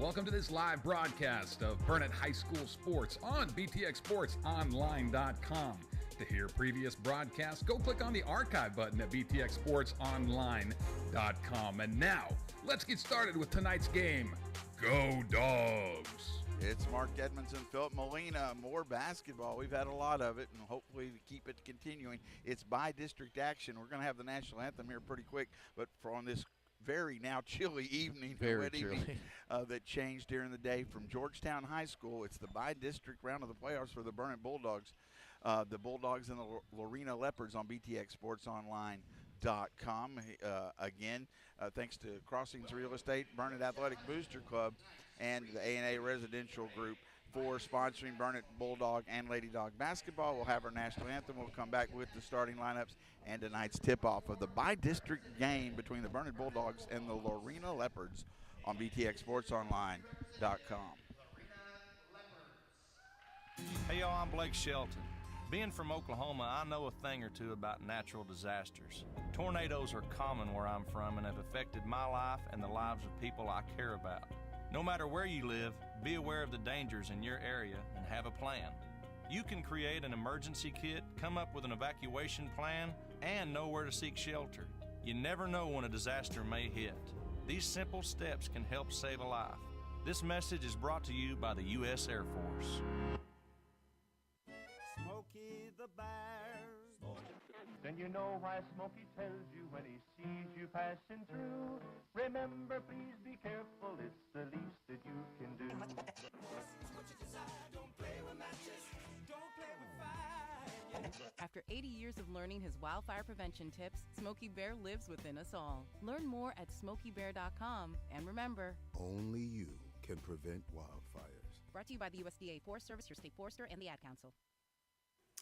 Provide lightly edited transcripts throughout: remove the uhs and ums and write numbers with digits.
Welcome to this live broadcast of Burnett High School Sports on BTXSportsOnline.com. To hear previous broadcasts, go click on the archive button at BTXSportsOnline.com. And now, let's get started with tonight's game. Go Dogs! It's Mark Edmondson, Philip Molina, more basketball. We've had a lot of it, and hopefully we keep it continuing. It's by district action. We're going to have the national anthem here pretty quick, but for on this very now chilly evening, that changed during the day from Georgetown High School. It's the by-district round of the playoffs for the Burnett Bulldogs. The Bulldogs and the Lorena Leopards on BTXSportsOnline.com. Again, thanks to Crossings Real Estate, Burnett Athletic Booster Club, and the A&A Residential Group for sponsoring Burnett Bulldog and Lady Dog basketball. We'll have our national anthem. We'll come back with the starting lineups and tonight's tip-off of the by-district game between the Burnett Bulldogs and the Lorena Leopards on BTXSportsOnline.com. Hey y'all, I'm Blake Shelton. Being from Oklahoma, I know a thing or two about natural disasters. Tornadoes are common where I'm from and have affected my life and the lives of people I care about. No matter where you live, be aware of the dangers in your area and have a plan. You can create an emergency kit, come up with an evacuation plan, and know where to seek shelter. You never know when a disaster may hit. These simple steps can help save a life. This message is brought to you by the U.S. Air Force. Smokey the Bear. Then you know why Smokey tells you when he sees you passing through. Remember, please be careful, it's the least that you can do. Don't play with matches, don't play with fire. After 80 years of learning his wildfire prevention tips, Smokey Bear lives within us all. Learn more at SmokeyBear.com, and remember, only you can prevent wildfires. Brought to you by the USDA Forest Service, your state forester, and the Ad Council.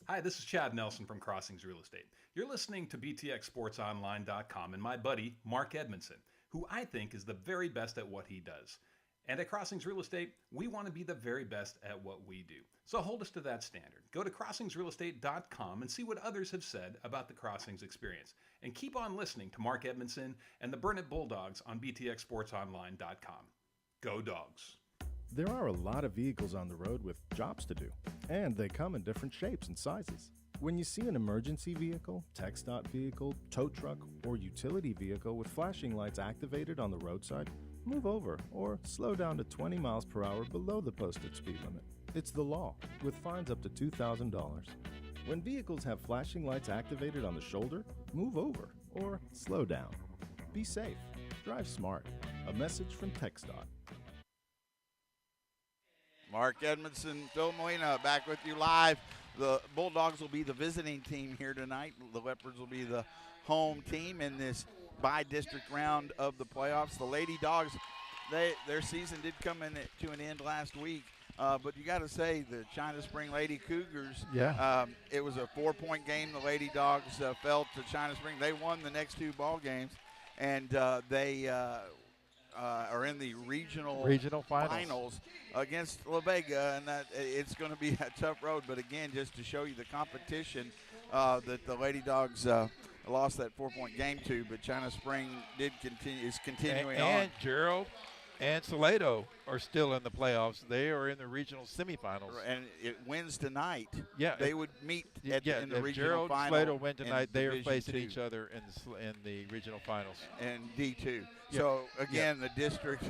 Hi, this is Chad Nelson from Crossings Real Estate. You're listening to BTXSportsOnline.com and my buddy, Mark Edmondson, who I think is the very best at what he does. And at Crossings Real Estate, we want to be the very best at what we do. So hold us to that standard. Go to CrossingsRealEstate.com and see what others have said about the Crossings experience. And keep on listening to Mark Edmondson and the Burnett Bulldogs on BTXSportsOnline.com. Go Dogs! There are a lot of vehicles on the road with jobs to do, and they come in different shapes and sizes. When you see an emergency vehicle, TxDOT vehicle, tow truck, or utility vehicle with flashing lights activated on the roadside, move over or slow down to 20 miles per hour below the posted speed limit. It's the law, with fines up to $2,000. When vehicles have flashing lights activated on the shoulder, move over or slow down. Be safe. Drive smart. A message from TxDOT. Mark Edmondson, Phil Molina back with you live. The Bulldogs will be the visiting team here tonight. The Leopards will be the home team in this by-district round of the playoffs. The Lady Dogs, their season did come to an end last week, but you got to say the China Spring Lady Cougars, it was a 4-point game. The Lady Dogs fell to China Spring. They won the next 2 ball games, and they are in the regional finals against La Vega, and that it's going to be a tough road. But again, just to show you the competition that the Lady Dogs lost that 4-point game to, but China Spring is continuing on. And Gerald and Salado are still in the playoffs. They are in the regional semifinals. And it wins tonight. Yeah, they would meet in the regional Gerald final. Salado win tonight, they are facing 2. each other in the regional finals. And D2. So, again, the district,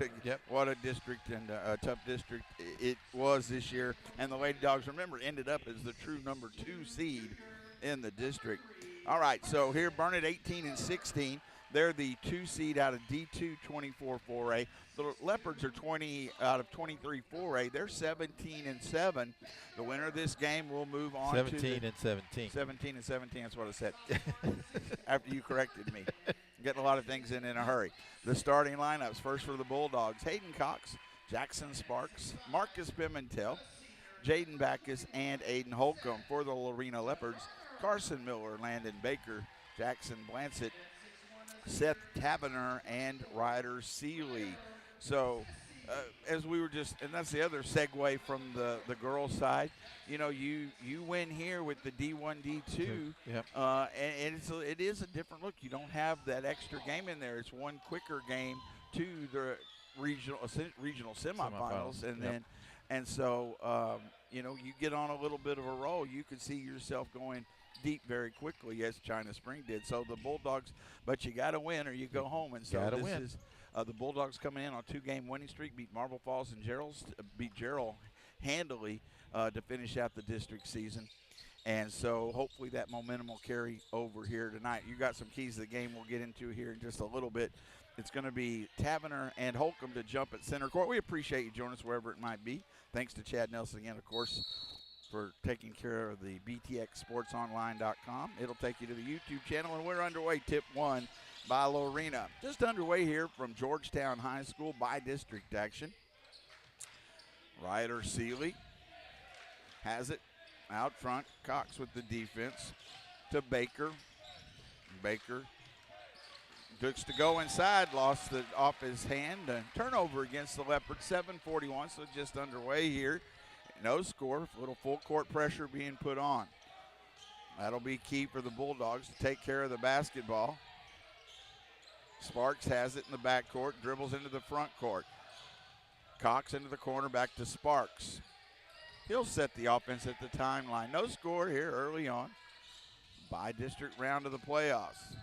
what a district and a tough district it was this year. And the Lady Dogs, remember, ended up as the true number 2 seed in the district. All right, so here, Burnett 18-16. They're the 2 seed out of D2 24-4A. The Leopards are 20 out of 23 4A. They're 17-7. The winner of this game will move on 17 and 17. 17-17, that's what I said. After you corrected me. Getting a lot of things in a hurry. The starting lineups, first for the Bulldogs, Hayden Cox, Jackson Sparks, Marcus Pimentel, Jaden Backus, and Aiden Holcomb. For the Lorena Leopards, Carson Miller, Landon Baker, Jackson Blansett, Seth Tavener, and Ryder Seeley. So as we were just, and that's the other segue from the girls' side, you know, you win here with the D1, D2, and it is a different look. You don't have that extra game in there. It's one quicker game to the regional semifinals, and Yep. then, and so you know, you get on a little bit of a roll, you could see yourself going deep very quickly, as China Spring did. So the Bulldogs, but you got to win or you go home, and so Gotta this win. is the Bulldogs coming in on a 2-game winning streak, beat Marble Falls and beat Gerald handily to finish out the district season. And so hopefully that momentum will carry over here tonight. You got some keys to the game we'll get into here in just a little bit. It's going to be Tavener and Holcomb to jump at center court. We appreciate you joining us wherever it might be. Thanks to Chad Nelson again, of course, for taking care of the BTXSportsOnline.com. It'll take you to the YouTube channel, and we're underway. Tip 1 by Lorena. Just underway here from Georgetown High School by district action. Ryder Seeley has it out front. Cox with the defense to Baker. Baker looks to go inside, lost it off his hand. Turnover against the Leopards, 7:41, so just underway here. No score, little full court pressure being put on. That'll be key for the Bulldogs to take care of the basketball. Sparks has it in the backcourt, dribbles into the front court. Cox into the corner, back to Sparks. He'll set the offense at the timeline. No score here early on. By-district round of the playoffs.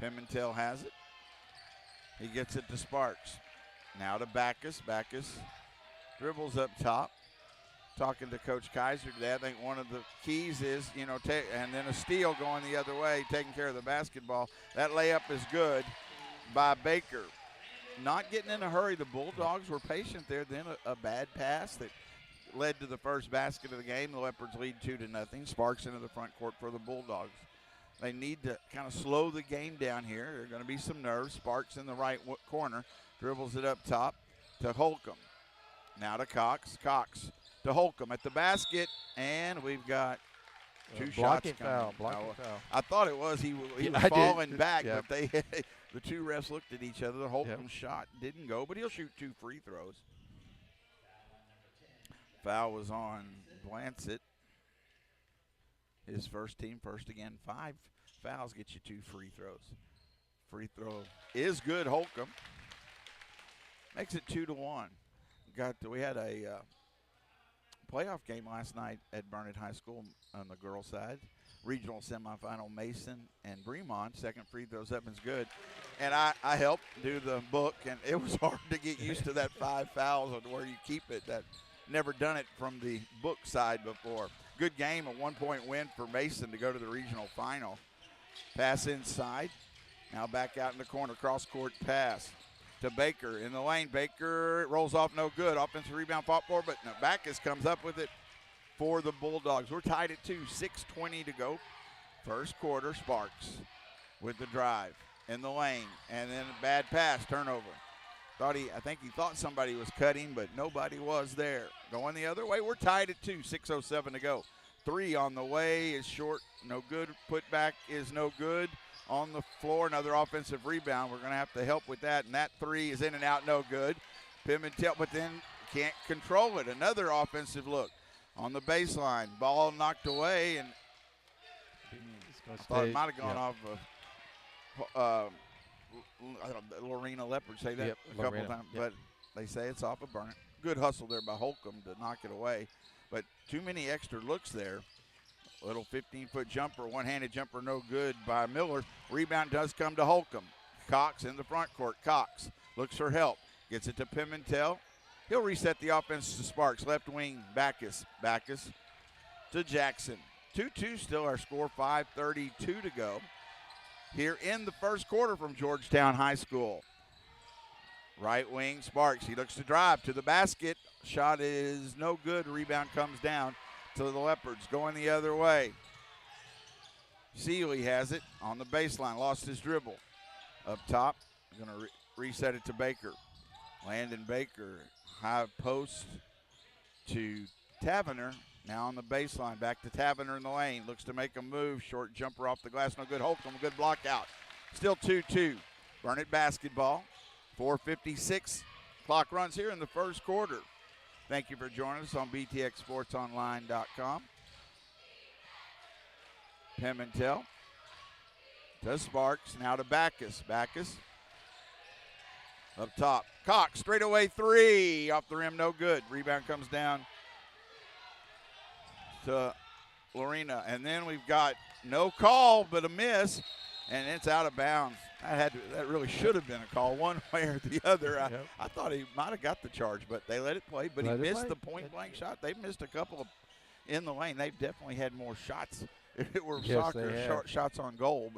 Pimentel has it. He gets it to Sparks. Now to Backus. Backus dribbles up top. Talking to Coach Kaiser today, I think one of the keys is, you know, and then a steal going the other way, taking care of the basketball. That layup is good by Baker. Not getting in a hurry. The Bulldogs were patient there. Then a bad pass that led to the first basket of the game. The Leopards lead 2-0. Sparks into the front court for the Bulldogs. They need to kind of slow the game down here. There are going to be some nerves. Sparks in the right corner. Dribbles it up top to Holcomb. Now to Cox. Cox to Holcomb at the basket. And we've got two shots coming. Blocking foul. I thought it was. He was I did. falling back, Yeah. but the two refs looked at each other. The Holcomb shot didn't go, but he'll shoot 2 free throws. Foul was on Blancett. His first team, first again. 5 fouls get you 2 free throws. Free throw is good, Holcomb. Makes it 2-1. We had a playoff game last night at Burnett High School on the girls' side. Regional semifinal, Mason and Bremont. Second free throws up is good. And I helped do the book, and it was hard to get used to that 5 fouls and where you keep it. That never done it from the book side before. Good game, a 1-point win for Mason to go to the regional final. Pass inside. Now back out in the corner, cross-court pass to Baker in the lane. Baker rolls off, no good. Offensive rebound fought for, but Backus comes up with it for the Bulldogs. We're tied at 2, 6:20 to go. First quarter, Sparks with the drive in the lane, and then a bad pass, turnover. I think he thought somebody was cutting, but nobody was there. Going the other way, we're tied at 2, 6:07 to go. 3 on the way is short, no good. Put back is no good. On the floor, another offensive rebound. We're going to have to help with that, and that 3 is in and out, no good. Pimentel, but then can't control it. Another offensive look on the baseline. Ball knocked away, and I thought it might have gone off of Lorena Leopard. Say that a couple times, but they say it's off of Burnett. Good hustle there by Holcomb to knock it away, but too many extra looks there. Little 15-foot jumper, one-handed jumper, no good by Miller. Rebound does come to Holcomb. Cox in the front court. Cox looks for help. Gets it to Pimentel. He'll reset the offense to Sparks. Left wing, Backus. Backus to Jackson. 2-2 still our score, 5:32 to go. Here in the first quarter from Georgetown High School. Right wing, Sparks. He looks to drive to the basket. Shot is no good. Rebound comes down to the Leopards. Going the other way. Seeley has it on the baseline. Lost his dribble. Up top, going to reset it to Baker. Landon Baker, high post to Tavener. Now on the baseline, back to Tavener in the lane. Looks to make a move. Short jumper off the glass. No good. Holcomb, good block out. Still 2-2. Burnett basketball. 4:56. Clock runs here in the first quarter. Thank you for joining us on BTXSportsOnline.com. Pimentel to Sparks. Now to Backus. Backus Up top, Cox, straightaway three, off the rim, no good. Rebound comes down to Lorena. And then we've got no call but a miss, and it's out of bounds. That really should have been a call one way or the other. I thought he might have got the charge, but they let it play. But he missed the point-blank shot. They've missed a couple of in the lane. They've definitely had more shots. It were soccer short shots on goal,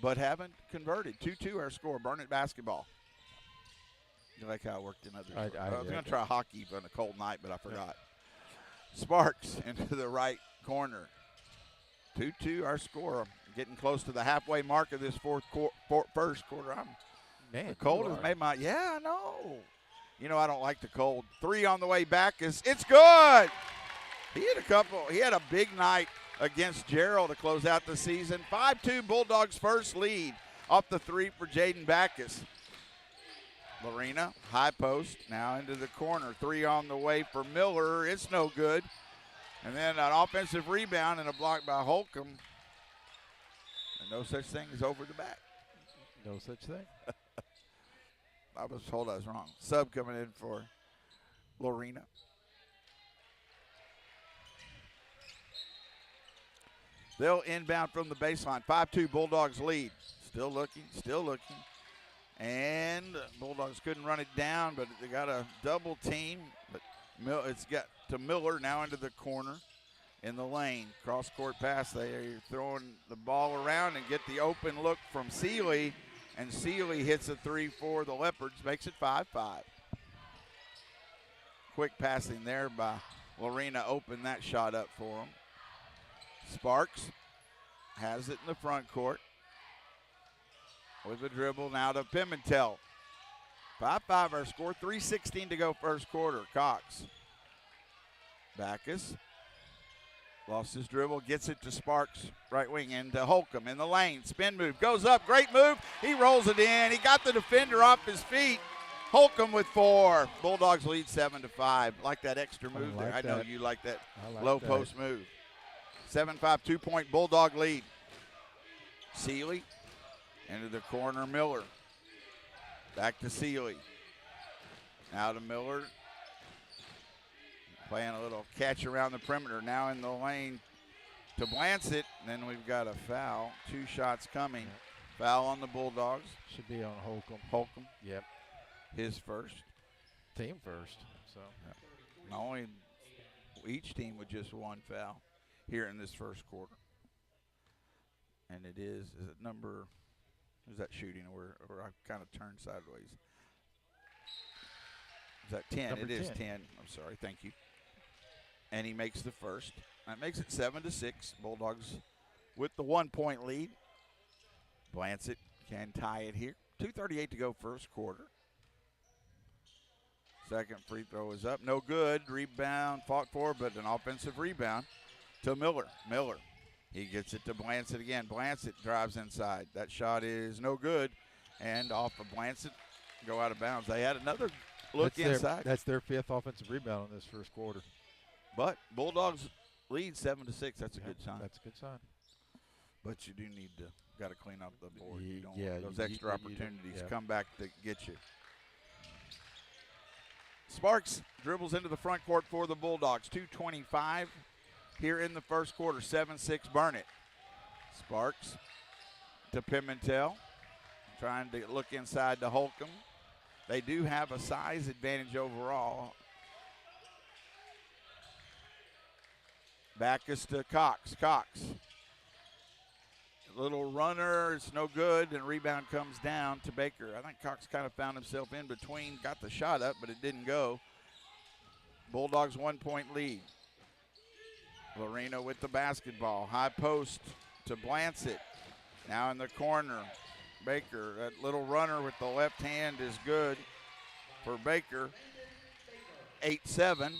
but haven't converted. 2-2 our score. Burnett basketball. You like how it worked in others? I was going to try hockey on a cold night, but I forgot. Sparks into the right corner. 2-2 our score. Getting close to the halfway mark of this first quarter. The cold has made my, I know. You know I don't like the cold. Three on the way back it's good. He had a big night against Gerald to close out the season. 5-2 Bulldogs first lead off the three for Jaden Backus. Lorena, high post, now into the corner. Three on the way for Miller. It's no good. And then an offensive rebound and a block by Holcomb. And no such thing as over the back. No such thing. I was told I was wrong. Sub coming in for Lorena. They'll inbound from the baseline. 5-2 Bulldogs lead. Still looking. And Bulldogs couldn't run it down, but they got a double team. But it's got to Miller now into the corner in the lane. Cross-court pass. They are throwing the ball around and get the open look from Seeley. And Seeley hits a three for the Leopards, makes it 5-5. Quick passing there by Lorena opened that shot up for them. Sparks has it in the front court. With a dribble now to Pimentel. 5-5 our score, 3:16 to go first quarter. Cox. Backus. Lost his dribble, gets it to Sparks, right wing, and to Holcomb in the lane. Spin move, goes up, great move. He rolls it in. He got the defender off his feet. Holcomb with 4. Bulldogs lead 7-5. Like that extra move there. I know you like that low post move. 7-5, 2-point Bulldog lead. Seeley into the corner, Miller. Back to Seeley. Now to Miller. Playing a little catch around the perimeter. Now in the lane to Blancett. Then we've got a foul. 2 shots coming. Foul on the Bulldogs. Should be on Holcomb. Holcomb. Yep. His first. Team first. So. Not only each team with just 1 foul here in this first quarter. And it is it number, who's that shooting? Or I kind of turned sideways. Is that 10? Number it is 10. 10. I'm sorry. Thank you. And he makes the first. That makes it 7-6. Bulldogs with the 1-point lead. Blancett can tie it here. 2:38 to go first quarter. Second free throw is up. No good. Rebound fought for, but an offensive rebound to Miller. Miller. He gets it to Blancett again. Blancett drives inside. That shot is no good. And off of Blancett, go out of bounds. They had another look inside. That's their 5th offensive rebound in this first quarter. But Bulldogs lead 7-6. That's a good sign. That's a good sign. But you do need to got to clean up the board. You don't Yeah, want those you- extra you- opportunities yeah. come back to get you. Sparks dribbles into the front court for the Bulldogs. 2:25 here in the first quarter. 7-6 Burnett. Sparks to Pimentel. Trying to look inside to Holcomb. They do have a size advantage overall. Backus to Cox. Cox. Little runner, it's no good, and rebound comes down to Baker. I think Cox kind of found himself in between, got the shot up, but it didn't go. Bulldogs 1-point lead. Lorena with the basketball. High post to Blancett. Now in the corner, Baker. That little runner with the left hand is good for Baker. 8-7,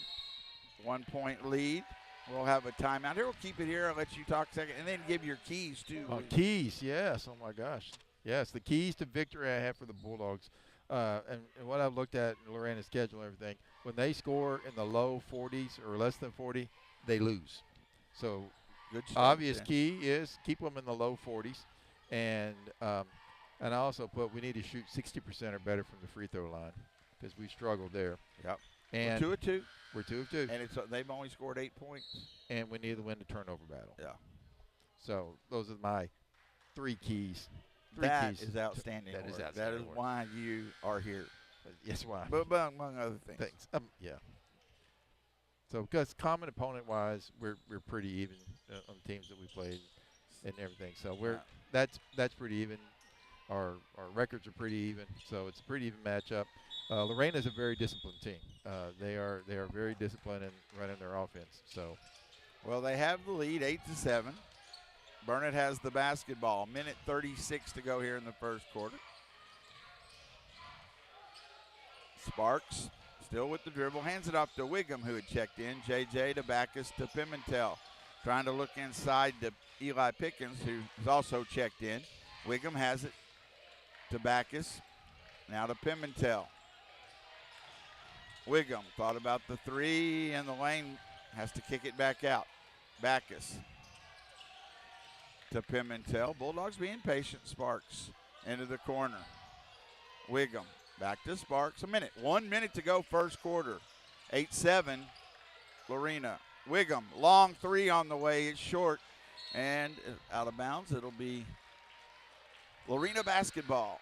1-point lead. We'll have a timeout. Here, we'll keep it here. I'll let you talk a second, and then give your keys, too. Keys, yes. Oh, my gosh. Yes, the keys to victory I have for the Bulldogs. And what I've looked at in Lorena's schedule and everything, when they score in the low 40s or less than 40, they lose. So Good stuff, obvious yeah. key is keep them in the low 40s. And And I also put we need to shoot 60% or better from the free throw line because we struggled there. Yep. And We're 2 of 2. We're 2 of 2. And they've only scored 8 points. And we need to win the turnover battle. Yeah. So those are my 3 keys. That is outstanding. That is outstanding. That is why you are here. Yes, why? But among other things. Yeah. So because common opponent-wise, we're pretty even on the teams that we played and everything. So that's pretty even. Our records are pretty even. So it's a pretty even matchup. Lorena is a very disciplined team. They are very disciplined in running their offense. So, well, they have the lead, 8-7. Burnett has the basketball. Minute 36 to go here in the first quarter. Sparks still with the dribble. Hands it off to Wiggum, who had checked in. JJ to Backus to Pimentel. Trying to look inside to Eli Pickens, who's also checked in. Wiggum has it to Backus. Now to Pimentel. Wiggum thought about the 3 in the lane. Has to kick it back out. Backus to Pimentel. Bulldogs being patient. Sparks into the corner. Wiggum back to Sparks. 1 minute to go first quarter. 8-7 Lorena. Wiggum, long 3 on the way. It's short and out of bounds. It'll be Lorena basketball.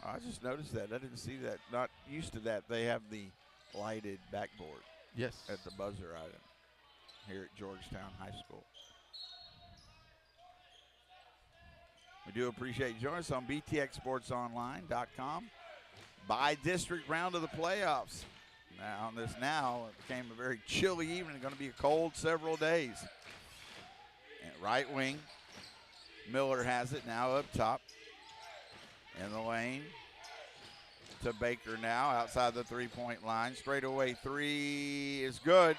I just noticed that. I didn't see that. Not used to that. They have the lighted backboard. yes. At the buzzer item here at Georgetown High School. We do appreciate you joining us on BTXSportsOnline.com. By district round of the playoffs. Now it became a very chilly evening. Going to be a cold several days. And right wing, Miller has it now up top. In the lane to Baker now outside the 3-point line. Straightaway 3 is good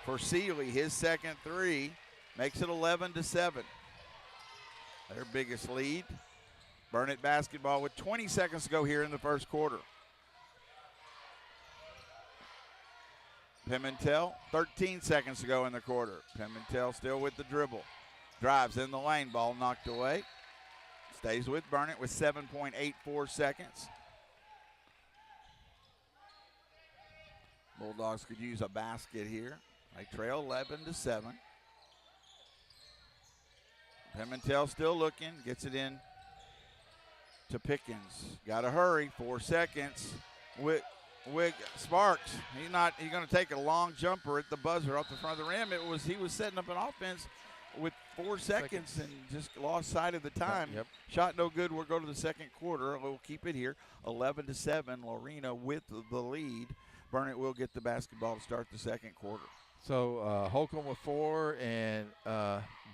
for Seeley. His second 3 makes it 11-7. Their biggest lead. Burnett basketball with 20 seconds to go here in the first quarter. Pimentel, 13 seconds to go in the quarter. Pimentel still with the dribble. Drives in the lane, ball knocked away. Stays with Burnett with 7.84 seconds. Bulldogs could use a basket here. They trail 11-7. Pimentel still looking, gets it in to Pickens. Got to hurry, 4 seconds. Sparks, he's going to take a long jumper at the buzzer off the front of the rim. He was setting up an offense with 4 seconds and just lost sight of the time. Yep. Shot no good. We'll go to the second quarter. We'll keep it here, 11-7. Lorena with the lead. Burnett will get the basketball to start the second quarter. So Holcomb with 4 and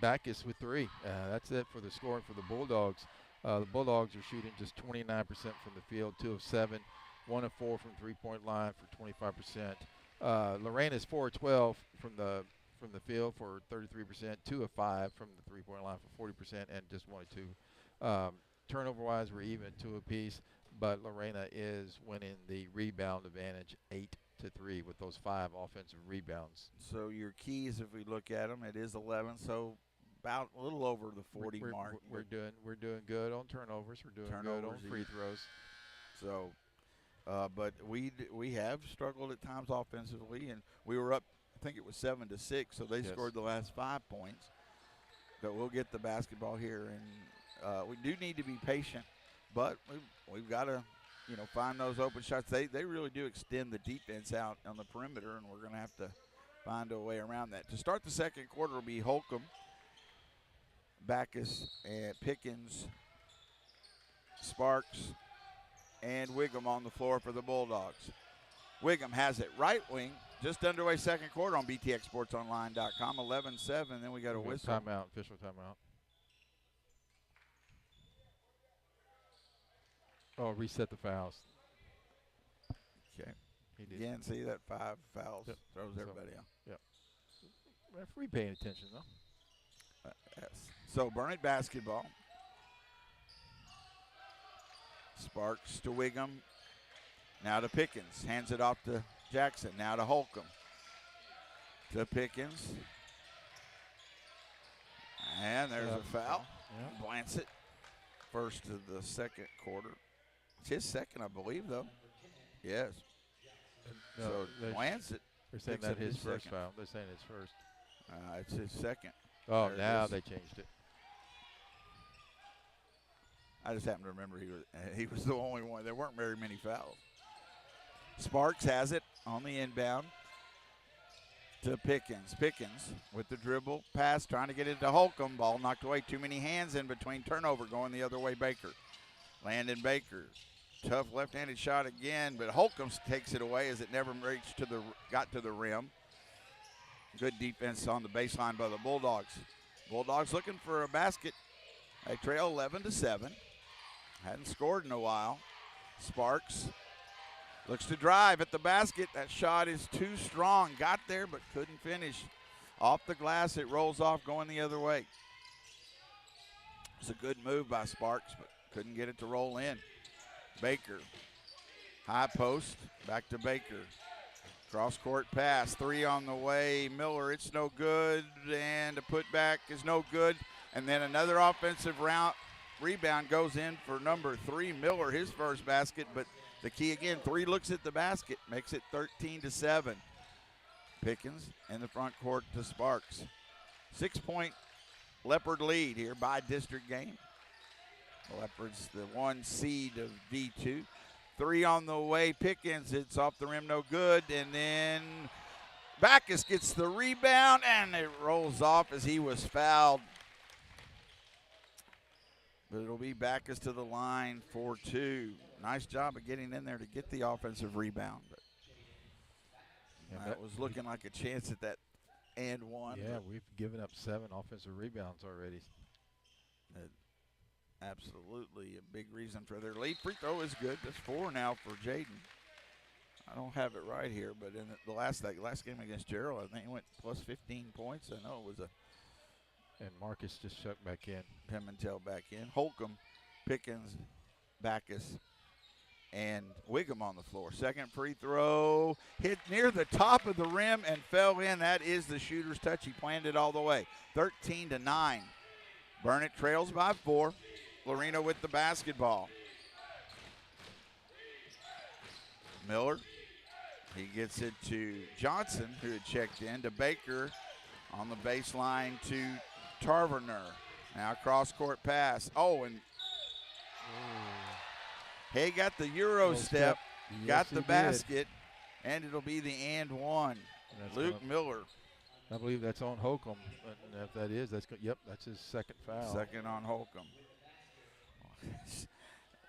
Backus with 3. That's it for the scoring for the Bulldogs. The Bulldogs are shooting just 29% from the field, 2 of 7, 1 of 4 from 3-point line for 25%. Lorena's 4 of 12 from the field for 33%, 2 of 5 from the 3-point line for 40%, and just 1 of 2. Turnover-wise, we're even 2 apiece, but Lorena is winning the rebound advantage 8-3 with those 5 offensive rebounds. So your keys, if we look at them, it is 11, so about a little over the 40 mark. We're doing good on turnovers. We're doing good on free throws. So, but we have struggled at times offensively, and we were up. I think it was 7-6, so they scored the last 5 points. But we'll get the basketball here, and we do need to be patient. But we've got to, find those open shots. They really do extend the defense out on the perimeter, and we're going to have to find a way around that. To start the second quarter will be Holcomb, Backus, and Pickens, Sparks, and Wiggum on the floor for the Bulldogs. Wiggum has it right wing. Just underway second quarter on BTXSportsOnline.com. 11-7. Then we got a whistle. Timeout, official timeout. Oh, reset the fouls. Okay. He did. Again, see that 5 fouls throws So, everybody out. Yep. Referee paying attention, though. Yes. So Burnett basketball. Sparks to Wiggum. Now to Pickens. Hands it off to Jackson. Now to Holcomb. To Pickens. And there's a foul. Yeah. Blancett first of the second quarter. It's his second, I believe, though. Yes. No, So Lancet they're saying picks that up his his first second. foul. They're saying his first. It's his second. Oh, There it now is. they changed it. I just happen to remember he was the only one. There weren't very many fouls. Sparks has it on the inbound to Pickens. Pickens with the dribble pass, trying to get it to Holcomb. Ball knocked away. Too many hands in between. Turnover going the other way. Baker. Landon Baker. Tough left-handed shot again, but Holcomb takes it away as it never got to the rim. Good defense on the baseline by the Bulldogs. Bulldogs looking for a basket. They trail 11-7. Hadn't scored in a while. Sparks looks to drive at the basket. That shot is too strong. Got there but couldn't finish. Off the glass, it rolls off going the other way. It's a good move by Sparks, but couldn't get it to roll in. Baker, high post, back to Baker. Cross-court pass, 3 on the way. Miller, it's no good, and a putback is no good. And then another offensive rebound goes in for number 3, Miller, his first basket. But the key again, 3 looks at the basket, makes it 13-7. Pickens in the front court to Sparks. 6-point Leopard lead here by district game. The Leopards, the 1 seed of D2. 3 on the way. Pickens, it's off the rim, no good. And then Backus gets the rebound, and it rolls off as he was fouled. But it'll be Backus to the line for 2. Nice job of getting in there to get the offensive rebound. But that was looking like a chance at that and one. Yeah, we've given up 7 offensive rebounds already. Absolutely a big reason for their lead. Free throw is good. That's 4 now for Jaden. I don't have it right here, but in the last game against Gerald, I think he went plus 15 points. I know it was a. And Marcus just shut back in. Pimentel back in. Holcomb, Pickens, Backus, and Wiggum on the floor. Second free throw hit near the top of the rim and fell in. That is the shooter's touch. He planned it all the way. 13-9. Burnett trails by 4. Lorena with the basketball. Miller, he gets it to Johnson, who had checked in, to Baker on the baseline to Tarverner. Now cross-court pass. Oh, and Hay got the Euro step, got the basket, and it'll be the and one. Luke Miller. I believe that's on Holcomb. And if that is, that's his second foul. Second on Holcomb.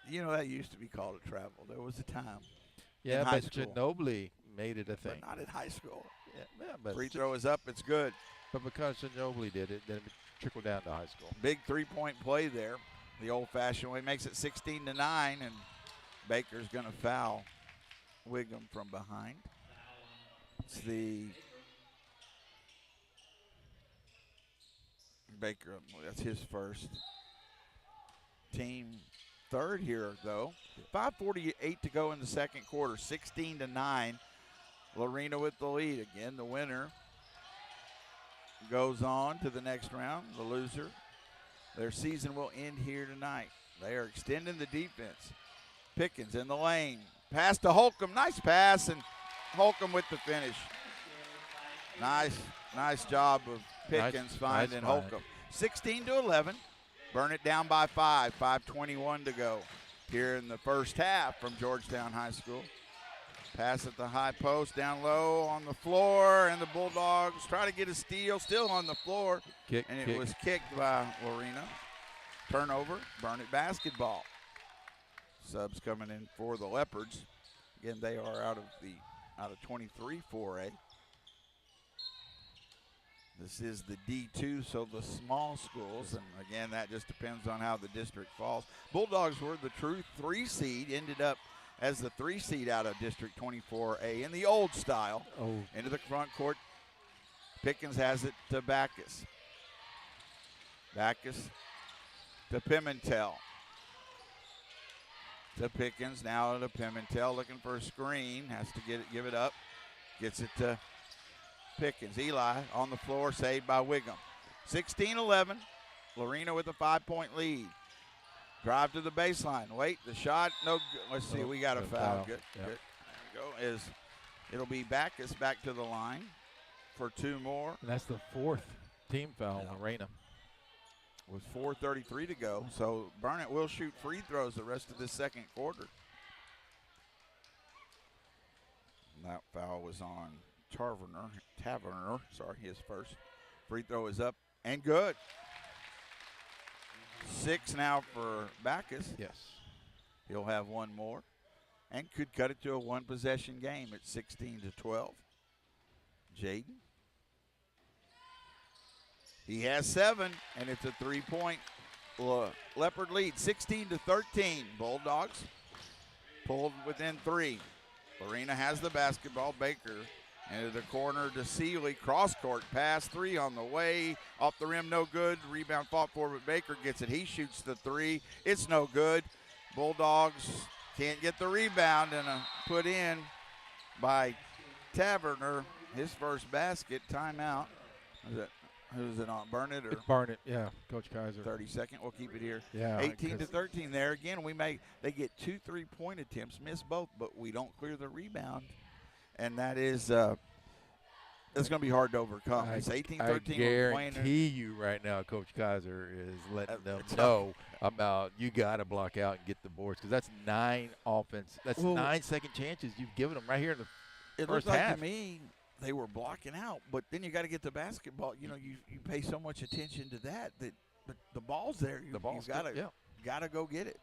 You know, that used to be called a travel. There was a time. Yeah, but Ginobili made it a thing. But not in high school. Yeah, but free throw is up. It's good. But because Ginobili did it, then it trickled down to high school. Big three-point play there. The old-fashioned way makes it 16-9, and Baker's going to foul Wiggum from behind. It's the Baker, that's his first. Team third here, though. 5:48 to go in the second quarter, 16-9. Lorena with the lead. Again, the winner goes on to the next round. The loser, their season will end here tonight. They are extending the defense. Pickens in the lane. Pass to Holcomb. Nice pass, and Holcomb with the finish. Nice job of Pickens finding Holcomb. 16-11. Burn it down by 5. 5:21 to go here in the first half from Georgetown High School. Pass at the high post, down low on the floor, and the Bulldogs try to get a steal, still on the floor. It was kicked by Lorena. Turnover, Burnett basketball. Subs coming in for the Leopards. Again, they are out of 23 4A. This is the D2, so the small schools, and again, that just depends on how the district falls. Bulldogs were the true 3 seed, ended up as the 3 seed out of District 24A in the old style. Into the front court. Pickens has it to Backus. Backus to Pimentel. To Pickens, now to Pimentel, looking for a screen. Has to give it up. Gets it to Pickens. Eli on the floor, saved by Wiggum. 16-11. Lorena with a 5-point lead. Drive to the baseline. Wait, the shot. No. Let's see. Oh, We got a good foul. foul. Good. Yep. Good. There we go. It'll be Backus back to the line for 2 more. And that's the 4th team foul on Lorena. With 4:33 to go. So Burnett will shoot free throws the rest of the second quarter. And that foul was on Taverner, sorry, his first. Free throw is up and good. 6 now for Backus. Yes. He'll have 1 more and could cut it to a 1-possession game at 16-12. Jaden. He has 7, and it's a 3-point Leopard lead, 16-13. Bulldogs pulled within 3. Lorena has the basketball. Baker into the corner to Seeley. Cross-court pass, 3 on the way. Off the rim, no good. Rebound fought for, but Baker gets it. He shoots the 3. It's no good. Bulldogs can't get the rebound, and put in by Taverner. His first basket. Timeout. Who's it on? Burnett or? It's Barnett, yeah, Coach Kaiser. 32nd. We'll keep it here. Yeah. 18-13 there. Again, they get 2 3-point attempts, miss both, but we don't clear the rebound. And that is it's going to be hard to overcome. It's 18-13. I guarantee you right now, Coach Kaiser is letting them know about you got to block out and get the boards, because that's 9 offense. That's 9 second chances you've given them right here in the it first looked like half. to me they were blocking out, but then you got to get the basketball. You know, you pay so much attention to that the ball's there. You've got to go get it.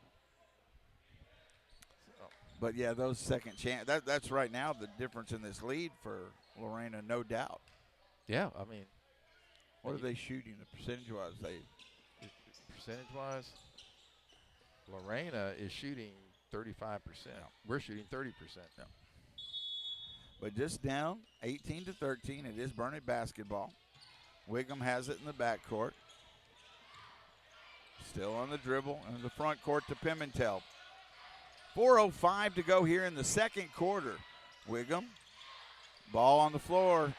But yeah, those second chance. That's right now the difference in this lead for Lorena, no doubt. Yeah, I mean, what are they shooting? The percentage-wise, percentage-wise, Lorena is shooting 35%. We're shooting 30%. Yeah. But just down 18-13. It is Burnett basketball. Wiggum has it in the backcourt. Still on the dribble in the front court to Pimentel. 4:05 to go here in the second quarter. Wiggum, ball on the floor,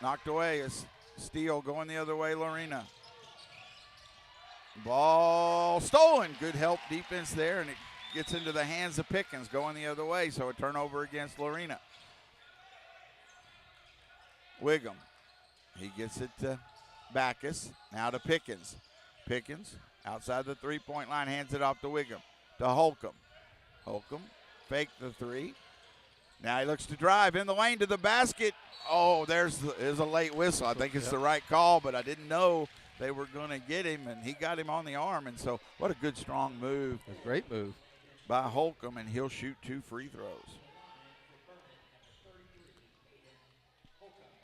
knocked away. A steal going the other way, Lorena. Ball stolen. Good help defense there, and it gets into the hands of Pickens going the other way, so a turnover against Lorena. Wiggum, he gets it to Backus, now to Pickens. Pickens, outside the three-point line, hands it off to Wiggum, to Holcomb. Holcomb faked the 3. Now he looks to drive in the lane to the basket. Oh, there's a late whistle. I think it's the right call, but I didn't know they were going to get him, and he got him on the arm. And so what a good, strong move. A great move by Holcomb, and he'll shoot 2 free throws.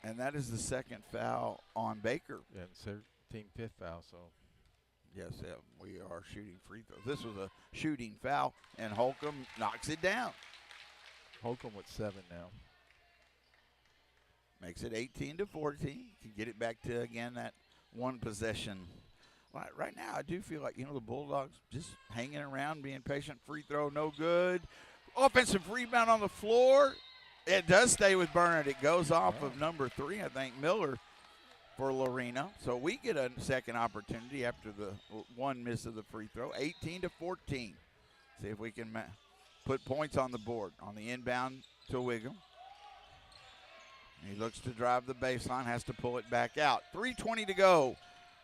And that is the second foul on Baker. Yeah, and team 5th foul, so. Yes, we are shooting free throws. This was a shooting foul, and Holcomb knocks it down. Holcomb with 7 now. Makes it 18-14. Can get it back to, again, that 1 possession. Right now, I do feel like, the Bulldogs just hanging around, being patient. Free throw, no good. Offensive rebound on the floor. It does stay with Burnett. It goes off of number 3, I think, Miller, for Lorena. So we get a second opportunity after the 1 miss of the free throw. 18-14. See if we can put points on the board. On the inbound to Wiggum. He looks to drive the baseline, has to pull it back out. 3:20 to go.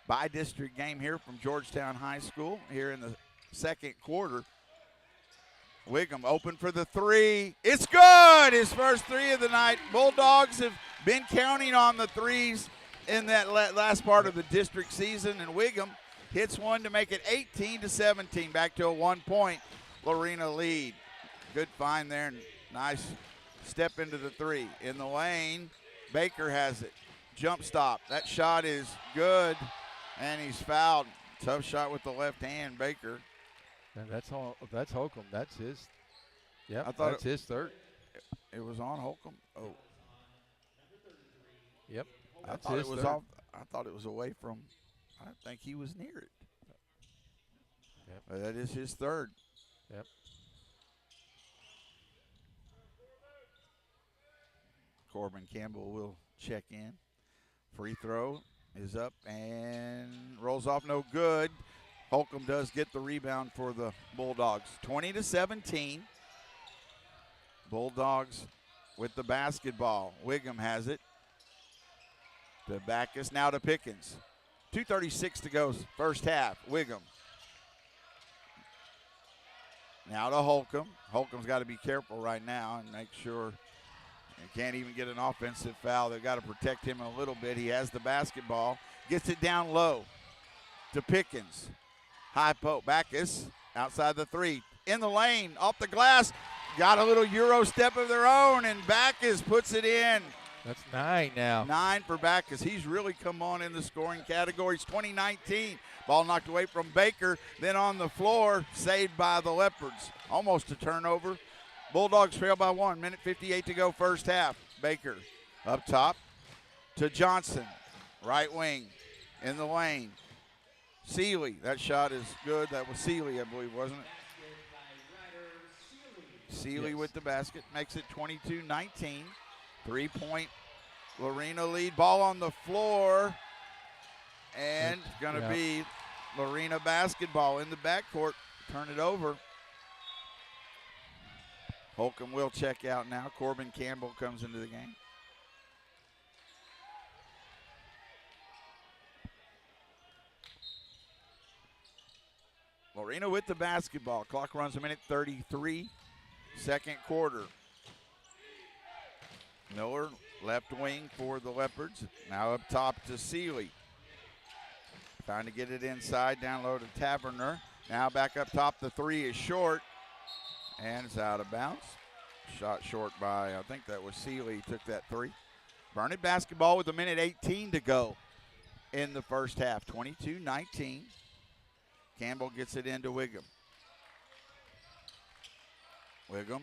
By-district game here from Georgetown High School here in the second quarter. Wiggum open for the 3. It's good! His first 3 of the night. Bulldogs have been counting on the 3s in that last part of the district season, and Wiggum hits 1 to make it 18-17. Back to a 1-point Lorena lead. Good find there. Nice step into the 3. In the lane, Baker has it. Jump stop. That shot is good, and he's fouled. Tough shot with the left hand, Baker. And that's Holcomb. That's his. Yeah, I thought that's his 3rd. It was on Holcomb. Oh. Yep. I thought it was off. I thought it was away from. I think he was near it. Yep. But that is his 3rd. Yep. Corbin Campbell will check in. Free throw is up and rolls off, no good. Holcomb does get the rebound for the Bulldogs. 20-17. Bulldogs with the basketball. Wiggum has it. To Backus, now to Pickens. 2:36 to go, first half. Wiggum. Now to Holcomb. Holcomb's got to be careful right now and make sure he can't even get an offensive foul. They've got to protect him a little bit. He has the basketball. Gets it down low to Pickens. High post. Backus outside the three. In the lane, off the glass. Got a little Euro step of their own, and Backus puts it in. That's 9 now. 9 for Backus. He's really come on in the scoring categories. 2019. Ball knocked away from Baker. Then on the floor, saved by the Leopards. Almost a turnover. Bulldogs trail by 1. Minute 58 to go, first half. Baker up top to Johnson. Right wing in the lane. Seeley. That shot is good. That was Seeley, I believe, wasn't it? Seeley with the basket. Makes it 22-19. 3-point Lorena lead. Ball on the floor. And it's going to be Lorena basketball in the backcourt. Turn it over. Holcomb will check out now. Corbin Campbell comes into the game. Lorena with the basketball. Clock runs a minute 33. Second quarter. Miller, left wing for the Leopards. Now up top to Seeley. Trying to get it inside, down low to Taverner. Now back up top, the three is short. And it's out of bounds. Shot short by, I think that was Seeley, took that three. Burnett basketball with a minute 18 to go in the first half. 22-19. Campbell gets it into Wiggum. Wiggum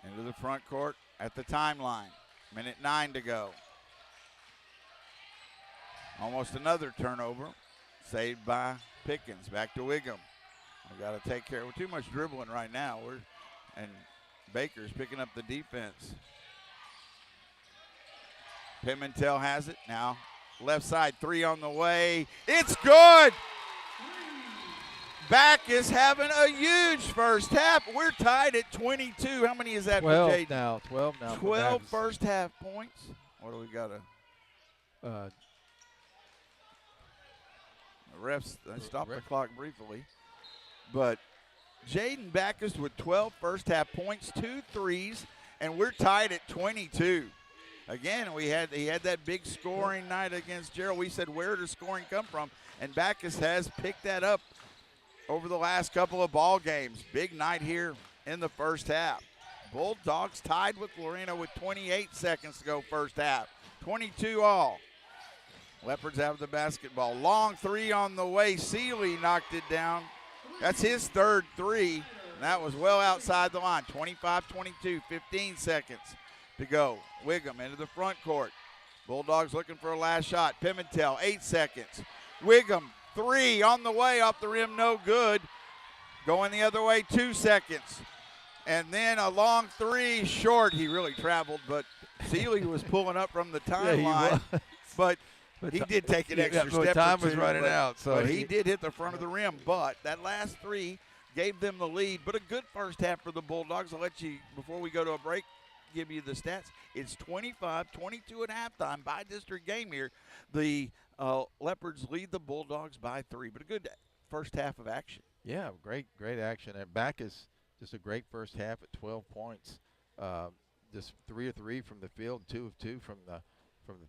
into the front court at the timeline. Minute 9 to go. Almost another turnover. Saved by Pickens. Back to Wiggum. We've got to take care. We're too much dribbling right now. And Baker's picking up the defense. Pimentel has it. Now left side three on the way. It's good! Backus having a huge first half. We're tied at 22. How many is that for 12 Jaden? now. 12 now. 12 first half points. What do we got to? The refs stopped the clock briefly. But Jaden Backus with 12 first half points, 2 threes, and we're tied at 22. Again, he had that big scoring night against Gerald. We said, where does scoring come from? And Backus has picked that up over the last couple of ball games. Big night here in the first half. Bulldogs tied with Lorena with 28 seconds to go first half. 22 all. Leopards have the basketball. Long three on the way. Seeley knocked it down. That's his third three. And that was well outside the line. 25-22, 15 seconds to go. Wiggum into the front court. Bulldogs looking for a last shot. Pimentel, 8 seconds. Wiggum, three on the way, off the rim, no good. Going the other way, 2 seconds. And then a long three, short. He really traveled, but Seeley was pulling up from the timeline. But he did take an extra step. Time was running out. So but he did hit the front of the rim. But that last three gave them the lead. But a good first half for the Bulldogs. I'll let you, before we go to a break, give you the stats. It's 25-22 at halftime by district game here. The Leopards lead the Bulldogs by 3. But a good first half of action. Yeah, great action. And Backus, just a great first half at 12 points. Just 3 of 3 from the field, 2 of 2 from the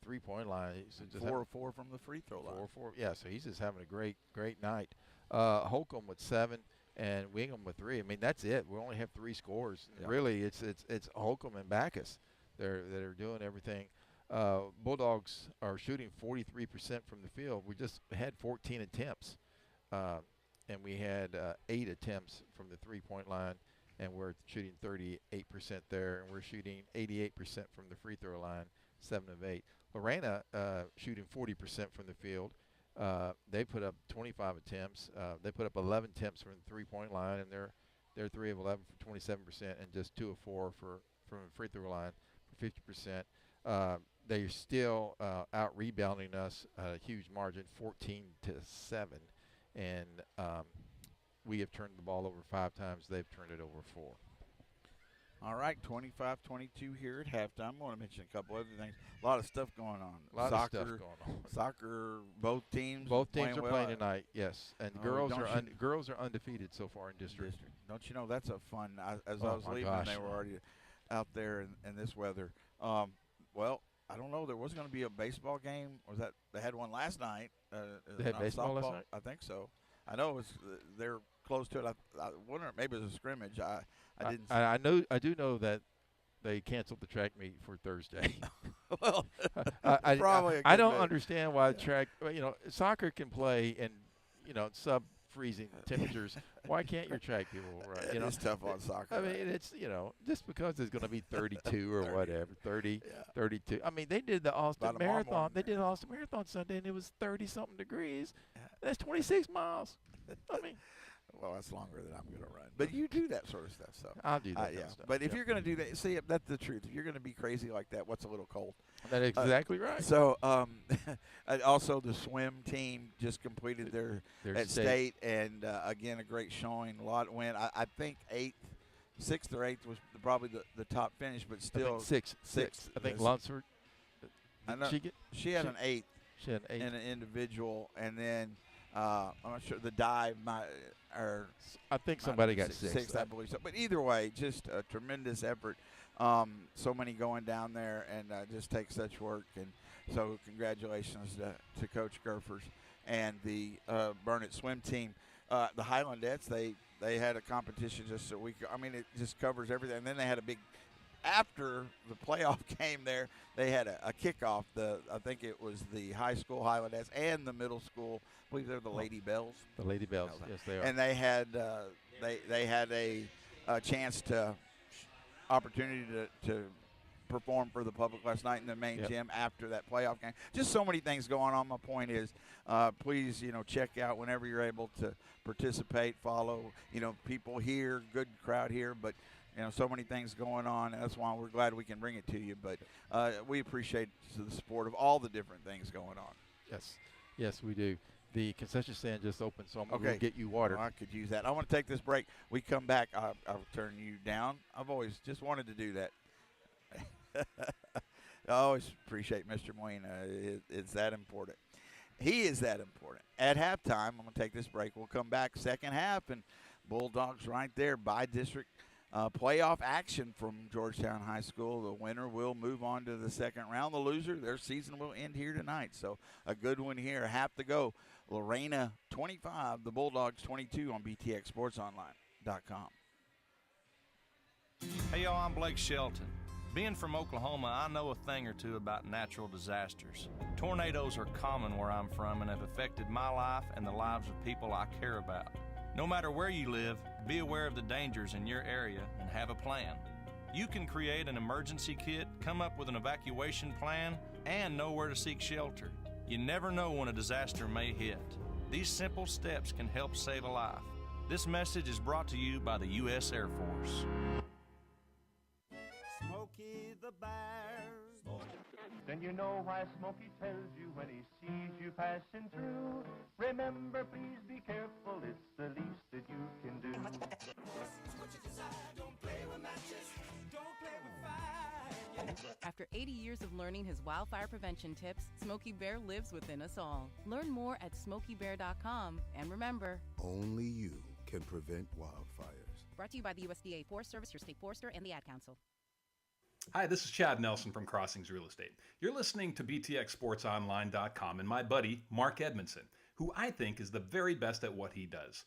3-point line. So 4 of 4 from the free throw line. 4 of 4. Yeah, so he's just having a great night. Holcomb with 7 and Wingham with 3. I mean, that's it. We only have 3 scores. Yeah. Really, it's Holcomb and Backus that are doing everything. Bulldogs are shooting 43% from the field. We just had 14 attempts, and we had 8 attempts from the 3-point line, and we're shooting 38% there, and we're shooting 88% from the free throw line, 7 of 8. Lorena shooting 40% from the field. They put up 25 attempts. They put up 11 attempts from the 3-point line, and they're 3 of 11 for 27%, and just 2 of 4 from the free throw line for 50%. They're still out rebounding us a huge margin, 14-7, and we have turned the ball over 5 times. They've turned it over 4. All right, 25-22 here at halftime. I want to mention a couple other things. A lot of stuff going on. A lot of stuff going on. Soccer, both teams. Both teams are well. playing tonight, yes. And Oh, girls are undefeated so far in district. Don't you know that's a fun? As I Oh, was my leaving, gosh. they were already out there in this weather. Well, I don't know. There was going to be a baseball game. Was that they had one last night? They had not baseball last softball. night? I think so. I know it was. They're close to it. I wonder maybe it was a scrimmage. I didn't. I do know that they canceled the track meet for Thursday. Well, I I don't understand why track. Soccer can play in sub-freezing temperatures. Why can't your track people run? It's tough on soccer. I mean, it's just because it's going to be 32 or 30. whatever, 30, Yeah. 32. I mean, they did the Austin About a mile Marathon. more. They did the Austin Marathon Sunday, and it was 30-something degrees. That's 26 miles. I mean, Well, that's longer than I'm going to run. But you do that sort of stuff. So I'll do that kind yeah. of stuff. But if Yeah. you're going to do that, see, that's the truth. If you're going to be crazy like that, what's a little cold? That's exactly right. So, also the swim team just completed their at state, and again a great showing. A lot win. I think 6th or 8th was probably the top finish, but I still think sixth. I think Yes. Lunsford. I know. She had an 8th She had an 8th. in an individual, and then I'm not sure the dive I think somebody got sixth, I believe so. But either way, just a tremendous effort. So many going down there, and just takes such work. And so congratulations to Coach Gerfers and the Burnett swim team. The Highlandettes, they had a competition just a week. I mean, it just covers everything. And then they had a big after the playoff game there, they had a kickoff. I think it was the high school Highlandettes and the middle school. I believe they're the Lady Bells. The Lady Bells, yes, they are. And they had they had a chance opportunity to perform for the public last night in the main gym after that playoff game. Just so many things going on. My point is, please, check out whenever you're able to participate, follow, people here, good crowd here, but so many things going on. And that's why we're glad we can bring it to you. But we appreciate the support of all the different things going on. Yes, we do. The concession stand just opened, so I'm going to get you water. Well, I could use that. I want to take this break. We come back. I'll turn you down. I've always just wanted to do that. I always appreciate Mr. Molina. It's that important. He is that important. At halftime, I'm going to take this break. We'll come back second half, and Bulldogs right there by district. Playoff action from Georgetown High School. The winner will move on to the second round. The loser, their season will end here tonight. So a good one here. Half to go. Lorena 25, the Bulldogs 22 on BTXSportsOnline.com. Hey, y'all, I'm Blake Shelton. Being from Oklahoma, I know a thing or two about natural disasters. Tornadoes are common where I'm from and have affected my life and the lives of people I care about. No matter where you live, be aware of the dangers in your area and have a plan. You can create an emergency kit, come up with an evacuation plan, and know where to seek shelter. You never know when a disaster may hit. These simple steps can help save a life. This message is brought to you by the U.S. Air Force. Smokey the Bear. Then you know why Smokey tells you when he sees you passing through. Remember, please be careful, it's the least that you can do. After 80 years of learning his wildfire prevention tips, Smokey Bear lives within us all. Learn more at SmokeyBear.com, and remember, Only you can prevent wildfires. brought to you by the USDA Forest Service, your state forester, and the Ad Council. Hi, this is Chad Nelson from Crossings Real Estate. You're listening to BTXSportsOnline.com and my buddy, Mark Edmondson, who I think is the very best at what he does.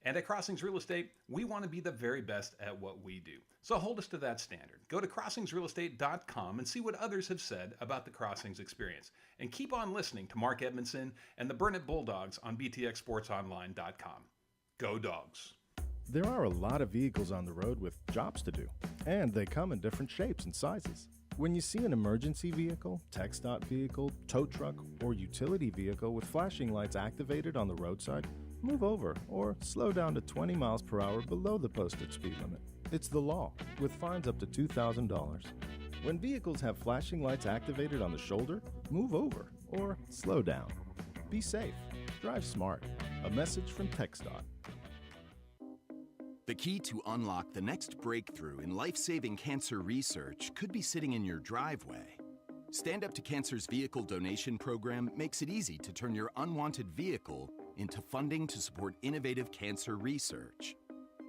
And at Crossings Real Estate, we want to be the very best at what we do. So hold us to that standard. Go to CrossingsRealEstate.com and see what others have said about the Crossings experience. And keep on listening to Mark Edmondson and the Burnett Bulldogs on BTXSportsOnline.com. Go Dogs! There are a lot of vehicles on the road with jobs to do, and they come in different shapes and sizes. When you see an emergency vehicle, TxDOT vehicle, tow truck, or utility vehicle with flashing lights activated on the roadside, move over or slow down to 20 miles per hour below the posted speed limit. It's the law, with fines up to $2,000. When vehicles have flashing lights activated on the shoulder, move over or slow down. Be safe. Drive smart. A message from TxDOT. The key to unlock the next breakthrough in life-saving cancer research could be sitting in your driveway. Stand Up to Cancer's vehicle donation program makes it easy to turn your unwanted vehicle into funding to support innovative cancer research.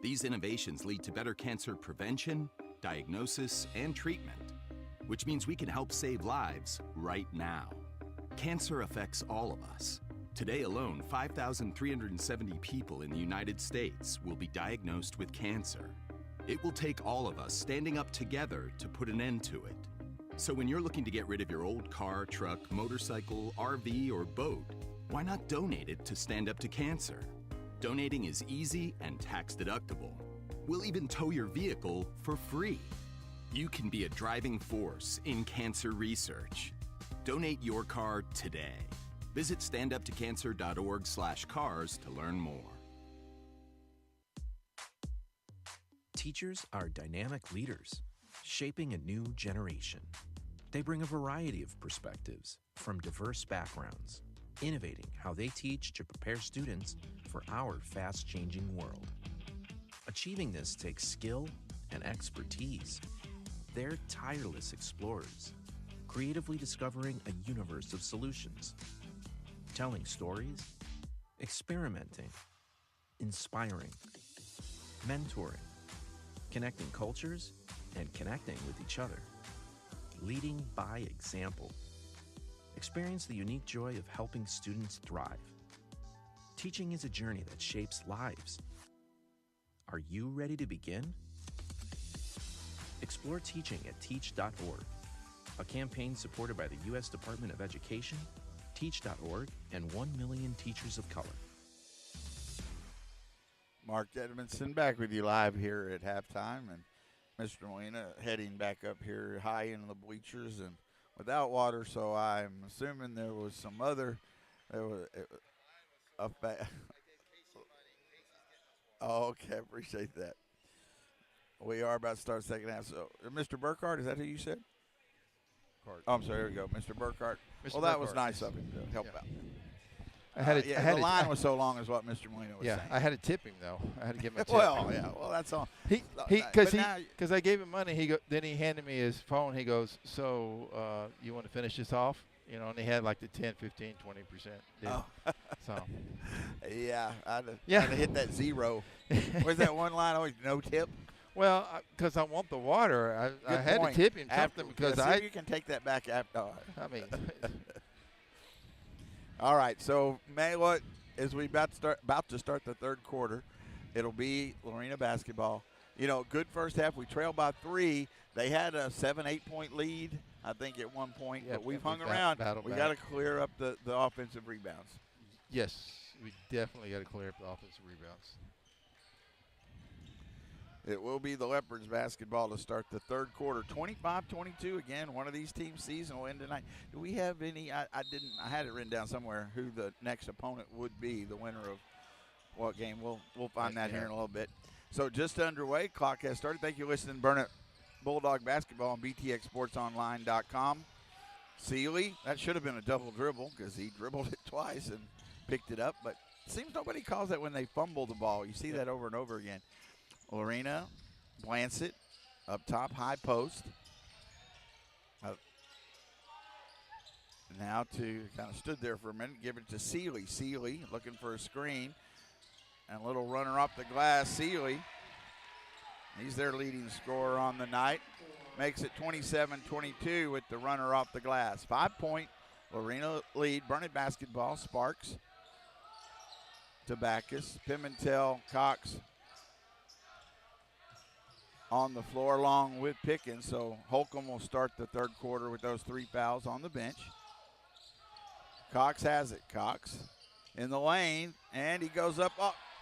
These innovations lead to better cancer prevention, diagnosis, and treatment, which means we can help save lives right now. Cancer affects all of us. Today alone, 5,370 people in the United States will be diagnosed with cancer. It will take all of us standing up together to put an end to it. So when you're looking to get rid of your old car, truck, motorcycle, RV, or boat, why not donate it to Stand Up to Cancer? Donating is easy and tax deductible. We'll even tow your vehicle for free. You can be a driving force in cancer research. Donate your car today. Visit standuptocancer.org/cars to learn more. Teachers are dynamic leaders, shaping a new generation. They bring a variety of perspectives from diverse backgrounds, innovating how they teach to prepare students for our fast-changing world. Achieving this takes skill and expertise. They're tireless explorers, creatively discovering a universe of solutions, telling stories, experimenting, inspiring, mentoring, connecting cultures, and connecting with each other, leading by example. Experience the unique joy of helping students thrive. Teaching is a journey that shapes lives. Are you ready to begin? Explore teaching at teach.org, a campaign supported by the U.S. Department of Education, Teach.org, and 1 million teachers of color. Mark Edmondson back with you live here at halftime, and Mr. Molina heading back up here high in the bleachers and without water, so I'm assuming there was some other Oh, okay, appreciate that. We are about to start second half. So, Mr. Burkhardt, is that who you said? Oh, I'm sorry. Here we go, Mr. Burkhardt. Mr. Well, that was Burkhardt, nice of him to help out. The line was so long, is what Mr. Molina was saying. I had to tip him though. I had to give him a tip. Well, that's all. Because I gave him money. Then he handed me his phone. He goes, "So you want to finish this off?" You know, and he had like the 10, 15, 20%. Oh. So. Yeah, I'd have hit that zero. Where's that one line always no tip? Well, because I want the water, I had to tip him something because you can take that back after. I mean. All right, so Mayla, as we about to start the third quarter, it'll be Lorena basketball. You know, good first half. We trailed by 3. They had a 7-8 point lead, I think, at one point. Yeah, but we've hung around. We got to clear up the offensive rebounds. Yes, we definitely got to clear up the offensive rebounds. It will be the Leopards basketball to start the third quarter. 25-22 again. One of these teams' season will end tonight. Do we have any? I had it written down somewhere who the next opponent would be, the winner of what game. We'll find that here in a little bit. So just underway. Clock has started. Thank you for listening to Burnett Bulldog basketball on BTXSportsOnline.com. Seeley, that should have been a double dribble because he dribbled it twice and picked it up. But it seems nobody calls that when they fumble the ball. You see that over and over again. Lorena Blancett up top, high post. Now to kind of stood there for a minute, give it to Seeley. Seeley looking for a screen. And a little runner off the glass, Seeley. He's their leading scorer on the night. Makes it 27-22 with the runner off the glass. 5-point Lorena lead. Burnett basketball, Sparks to Backus. Pimentel, Cox on the floor along with Pickens. So Holcomb will start the third quarter with those 3 fouls on the bench. Cox has it. Cox in the lane, and he goes up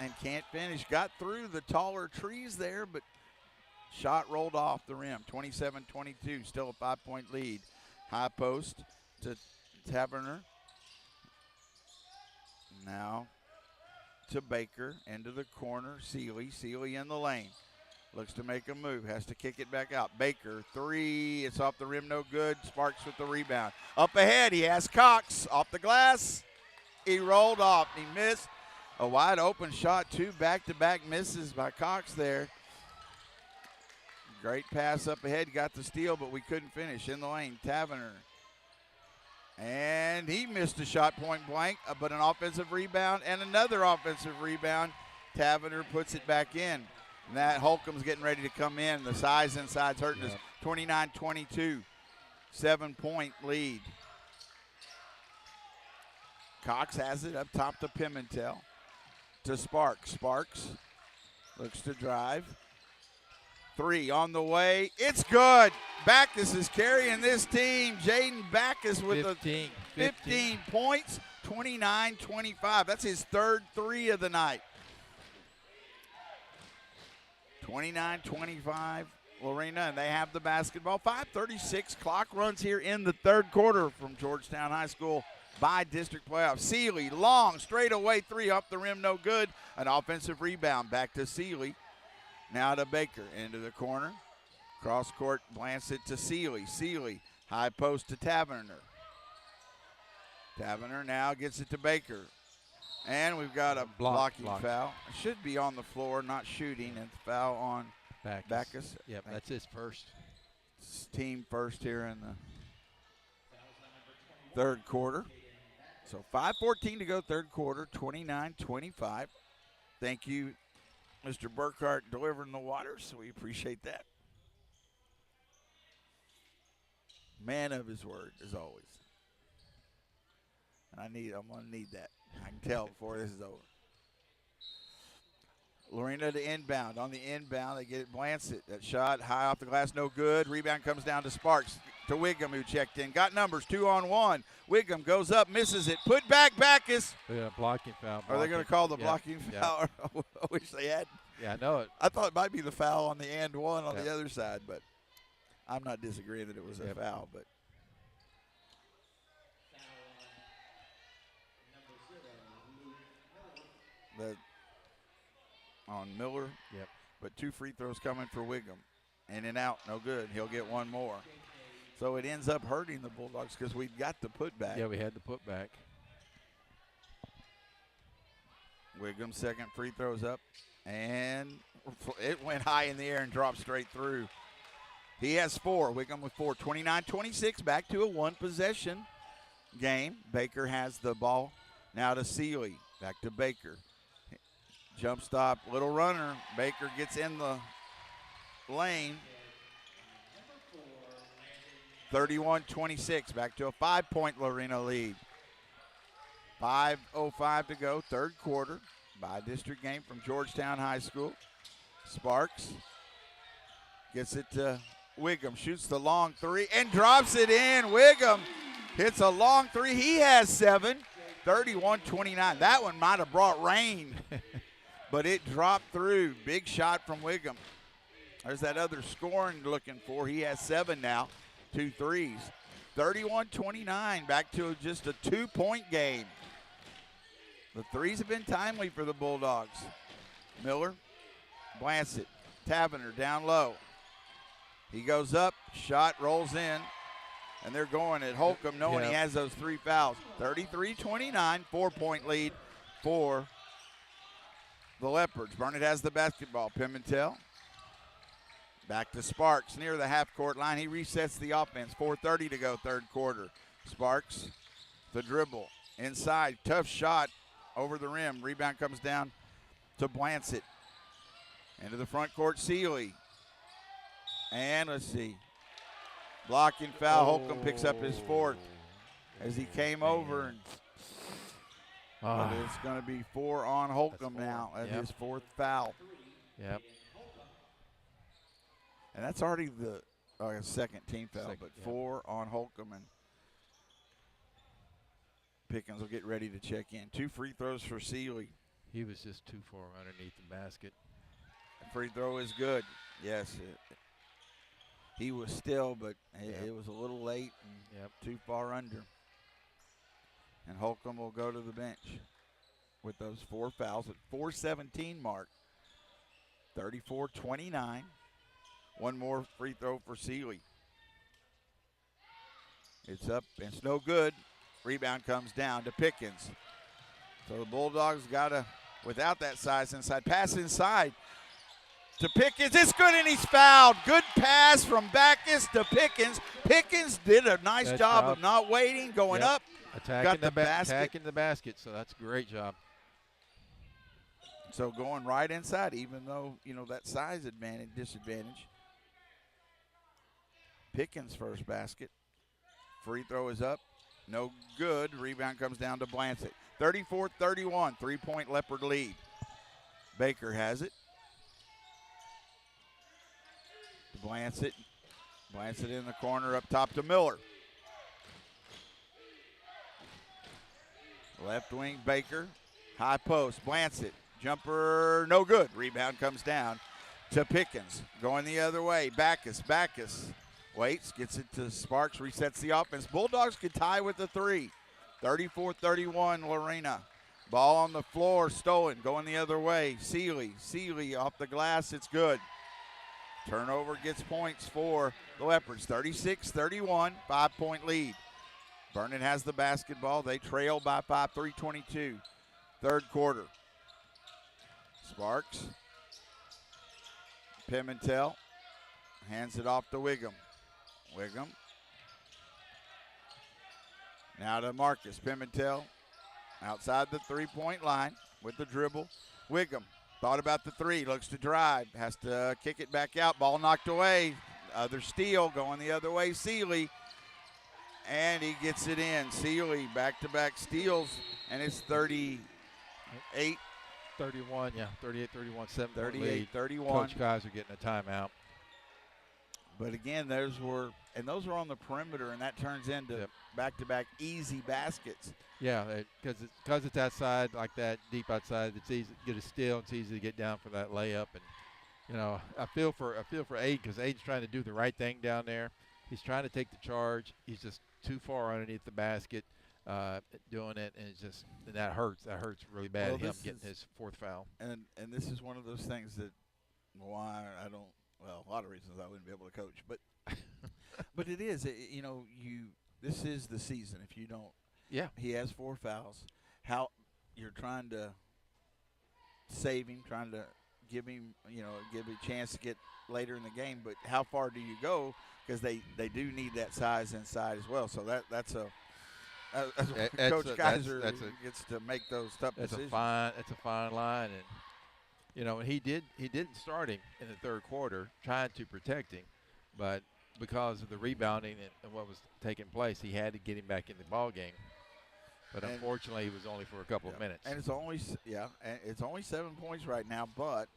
and can't finish. Got through the taller trees there, but shot rolled off the rim. 27-22, still a 5-point lead. High post to Taverner. Now to Baker, into the corner. Seeley in the lane. Looks to make a move, has to kick it back out. Baker, 3, it's off the rim, no good. Sparks with the rebound. Up ahead, he has Cox off the glass. He rolled off. He missed a wide open shot. 2 back-to-back misses by Cox there. Great pass up ahead. Got the steal, but we couldn't finish. In the lane, Taverner. And he missed a shot point blank, but an offensive rebound and another offensive rebound. Taverner puts it back in. And that Holcomb's getting ready to come in. The size inside's hurting us. 29-22, 7-point lead. Cox has it up top to Pimentel. To Sparks. Sparks looks to drive. 3 on the way. It's good. Backus is carrying this team. Jaden Backus with 15 points, 29-25. That's his third 3 of the night. 29-25, Lorena, and they have the basketball. 5:36 clock runs here in the third quarter from Georgetown High School by district playoff. Seeley, long, straightaway 3 up the rim, no good. An offensive rebound back to Seeley. Now to Baker, into the corner. Cross court, glance it to Seeley. Seeley, high post to Taverner. Taverner now gets it to Baker. And we've got a blocking foul. It should be on the floor, not shooting. And foul on Backus. Yep, that's his first. It's team first here in the third quarter. So 5:14 to go, third quarter, 29-25. Thank you, Mr. Burkhart, delivering the water, so we appreciate that. Man of his word, as always. I'm going to need that. I can tell before this is over. Lorena to inbound. On the inbound, they get it Blancett. That shot high off the glass, no good. Rebound comes down to Sparks. To Wiggum, who checked in. Got numbers, 2-on-1. Wiggum goes up, misses it. Put back Backus. Yeah, blocking foul. Are they going to call the blocking foul? I wish they had. Yeah, I know it. I thought it might be the foul on the and one on the other side, but I'm not disagreeing that it was a foul. But on Miller. Yep. But 2 free throws coming for Wiggum. In and out, no good. He'll get one more. So it ends up hurting the Bulldogs because we got the putback. Yeah, we had the putback. Wiggum, second free throws up. And it went high in the air and dropped straight through. He has 4. Wiggum with 4. 29-26, back to a 1-possession game. Baker has the ball. Now to Seeley. Back to Baker. Jump stop, little runner. Baker gets in the lane. 31-26, back to a 5-point Lorena lead. 5:05 to go, third quarter. By-district game from Georgetown High School. Sparks gets it to Wiggum, shoots the long 3 and drops it in. Wiggum hits a long 3. He has 7. 31-29. That one might have brought rain, but it dropped through. Big shot from Wiggum. There's that other scoring looking for. He has 7 now, 2 threes. 31-29, back to just a 2-point game. The threes have been timely for the Bulldogs. Miller, Blancett, Taverner down low. He goes up, shot rolls in, and they're going at Holcomb knowing he has those 3 fouls. 33-29, 4-point lead for the Leopards. Burnett has the basketball. Pimentel. Back to Sparks near the half-court line. He resets the offense. 4:30 to go, third quarter. Sparks, the dribble. Inside, tough shot over the rim. Rebound comes down to Blancett. Into the front court, Seeley. And let's see. Blocking foul. Holcomb picks up his 4th as he came over. And but it's going to be 4 on Holcomb now at his 4th foul. Yep. And that's already the second team foul, but 4 on Holcomb. And Pickens will get ready to check in. 2 free throws for Seeley. He was just too far underneath the basket. The free throw is good. Yes. He was still, but it was a little late and too far under. And Holcomb will go to the bench with those 4 fouls at 4:17 mark. 34-29. One more free throw for Seeley. It's up, and it's no good. Rebound comes down to Pickens. So the Bulldogs got to, without that size inside, pass inside to Pickens. It's good, and he's fouled. Good pass from Backus to Pickens. Pickens did a nice job of not waiting, going up. Attacking got attacking the basket, so that's a great job. So going right inside, even though, that size disadvantage. Pickens' first basket. Free throw is up. No good. Rebound comes down to Blancett. 34-31, 3-point Leopard lead. Baker has it. To Blancett. Blancett in the corner up top to Miller. Left wing Baker. High post. Blancett. Jumper no good. Rebound comes down to Pickens. Going the other way. Backus. Waits. Gets it to Sparks. Resets the offense. Bulldogs could tie with the three. 34-31 Lorena. Ball on the floor. Stolen. Going the other way. Seeley off the glass. It's good. Turnover gets points for the Leopards. 36-31. 5-point lead. Vernon has the basketball. They trail by 5. 3:22. Third quarter. Sparks. Pimentel hands it off to Wiggum. Now to Marcus. Pimentel outside the three-point line with the dribble. Wiggum thought about the three, looks to drive, has to kick it back out. Ball knocked away. Other steal going the other way. Seeley, and he gets it in. Seeley back-to-back steals, and it's 38-31, 7-point lead. 38-31. Coach Kaiser getting a timeout. But again, those were on the perimeter, and that turns into back-to-back easy baskets. Yeah, because it's outside like that, deep outside. It's easy to get a steal. It's easy to get down for that layup, and I feel for Aiden, because Aiden's trying to do the right thing down there. He's trying to take the charge. He's just too far underneath the basket, doing it, and that hurts. That hurts really bad. Him getting his fourth foul. And this is one of those things that why I don't. Well, a lot of reasons I wouldn't be able to coach, but but it is. This is the season. If you don't. Yeah. He has 4 fouls. How you're trying to save him, trying to give him, give him a chance to get later in the game. But how far do you go? Because they do need that size inside as well. So that's Coach Kaiser gets to make those tough decisions. That's a fine line, and he didn't start him in the third quarter, trying to protect him, but because of the rebounding and what was taking place, he had to get him back in the ball game. But unfortunately, he was only for a couple of minutes. And it's only 7 points right now. But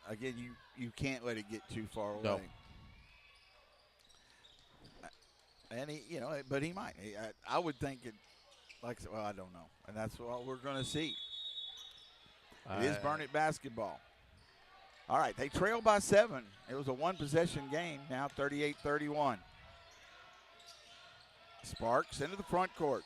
again, you can't let it get too far away. No. And but he might. I would think it. I don't know, and that's what we're going to see. It is Burnett basketball. All right, they trail by 7. It was a one-possession game. Now 38-31. Sparks into the front court.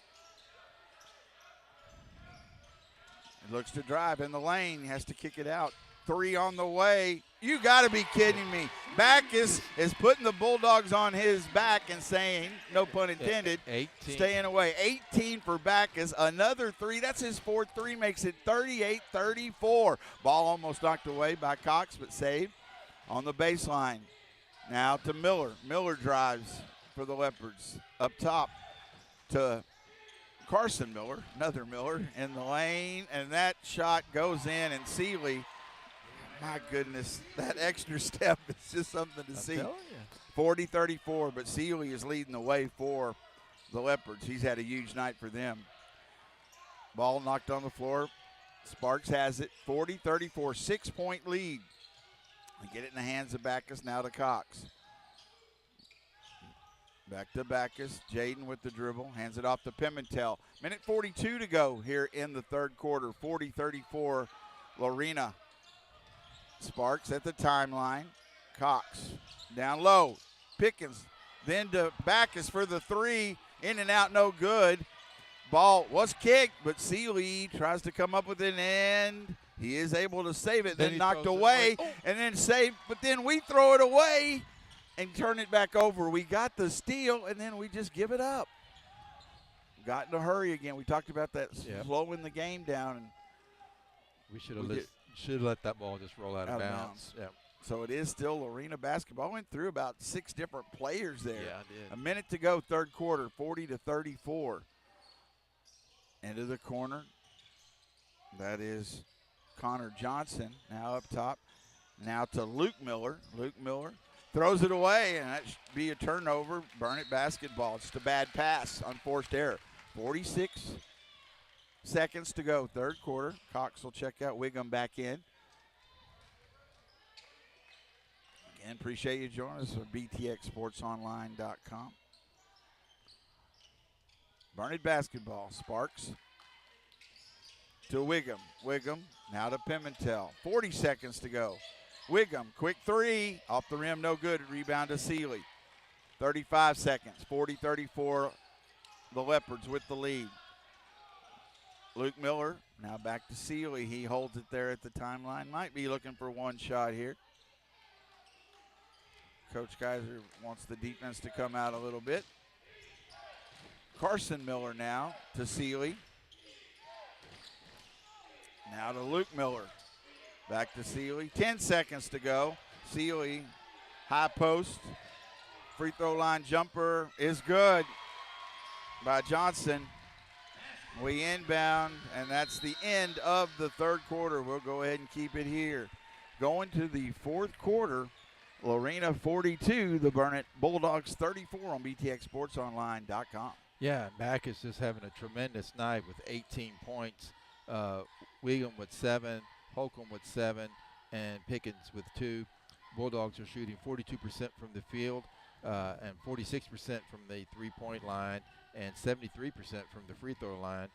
He looks to drive in the lane. He has to kick it out. 3 on the way. You got to be kidding me. Backus is putting the Bulldogs on his back and saying, no pun intended, 18. Staying away. 18 for Backus. Another 3. That's his 4th 3. Makes it 38-34. Ball almost knocked away by Cox, but saved on the baseline. Now to Miller. Miller drives for the Leopards. Up top to Carson Miller. Another Miller in the lane. And that shot goes in, and Seeley, my goodness, that extra step is just something to see. 40-34, but Seeley is leading the way for the Leopards. He's had a huge night for them. Ball knocked on the floor. Sparks has it. 40-34, 6-point lead. They get it in the hands of Backus, now to Cox. Back to Backus. Jaden with the dribble. Hands it off to Pimentel. Minute 42 to go here in the third quarter. 40-34, Lorena. Sparks at the timeline. Cox down low. Pickens then to Backus for the 3. In and out, no good. Ball was kicked, but Seeley tries to come up with an end. He is able to save it, then knocked away, and then saved, but then we throw it away and turn it back over. We got the steal, and then we just give it up. got in a hurry again. We talked about that slowing the game down. And we should have let that ball just roll out of bounds. Yeah. So it is still Lorena basketball. Went through about 6 different players there. Yeah, it did. A minute to go, third quarter, 40-34. Into the corner. That is Connor Johnson now up top. Now to Luke Miller. Luke Miller throws it away, and that should be a turnover. Burnett basketball. It's a bad pass, unforced error. 46 seconds to go, third quarter. Cox will check out. Wiggum back in. Again, appreciate you joining us at BTXSportsOnline.com. Burnett basketball. Sparks to Wiggum. Wiggum now to Pimentel. 40 seconds to go. Wiggum, quick three. Off the rim, no good. Rebound to Seeley. 35 seconds. 40-34. The Leopards with the lead. Luke Miller now back to Seeley. He holds it there at the timeline. Might be looking for one shot here. Coach Kaiser wants the defense to come out a little bit. Carson Miller now to Seeley. Now to Luke Miller. Back to Seeley. 10 seconds to go. Seeley, high post. Free throw line jumper is good by Johnson. We inbound, and that's the end of the third quarter. We'll go ahead and keep it here. Going to the fourth quarter, Lorena 42, the Burnett Bulldogs 34 on BTXSportsOnline.com. Yeah, Mack is just having a tremendous night with 18 points. Wiggum with 7, Holcomb with 7, and Pickens with 2. Bulldogs are shooting 42% from the field and 46% from the three-point line and 73% from the free throw line.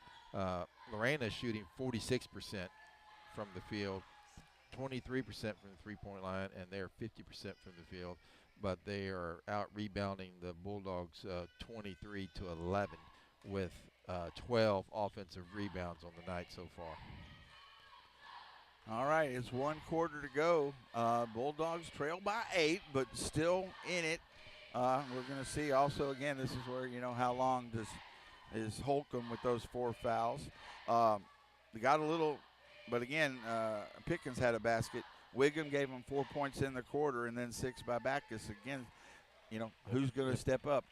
Lorena is shooting 46% from the field, 23% from the three-point line, and they're 50% from the field. But they are out rebounding the Bulldogs 23-11 with 12 offensive rebounds on the night so far. All right, it's one quarter to go. Bulldogs trail by 8, but still in it. We're going to see also, again, this is where, how long is Holcomb with those 4 fouls. They got a little, but again, Pickens had a basket. Wiggum gave him 4 points in the quarter and then 6 by Backus. Again, who's going to step up?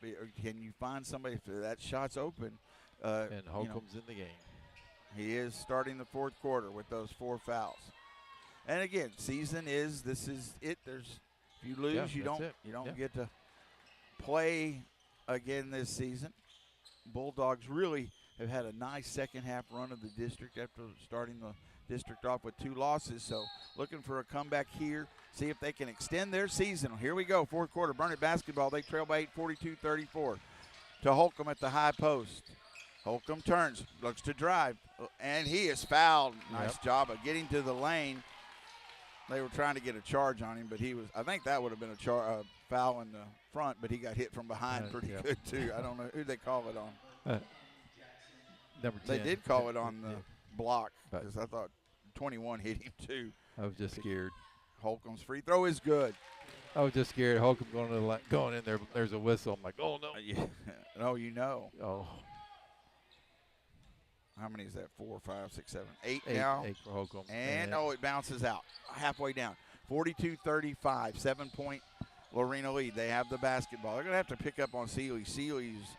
Can you find somebody if that shot's open? And Holcomb's in the game. He is starting the fourth quarter with those 4 fouls. And again, this is it. If you lose, you don't get to play again this season. Bulldogs really have had a nice second half run of the district after starting the district off with 2 losses. So looking for a comeback here, see if they can extend their season. Here we go, fourth quarter. Burnett basketball. They trail by 8, 42-34. To Holcomb at the high post. Holcomb turns, looks to drive, and he is fouled. Nice job of getting to the lane. They were trying to get a charge on him, but I think that would have been a foul in the front, but he got hit from behind pretty good too. I don't know who they call it on. Number 10. They did call it on the block because I thought 21 hit him too. I was just scared. Holcomb's free throw is good. I was just scared. Holcomb going in there. There's a whistle. I'm like, oh no. Yeah. No, Oh. How many is that? 4, 5, 6, 7, 8 now. 8 for Holcomb. And it bounces out halfway down. 42-35, 7-point Lorena lead. They have the basketball. They're going to have to pick up on Seeley. Seeley's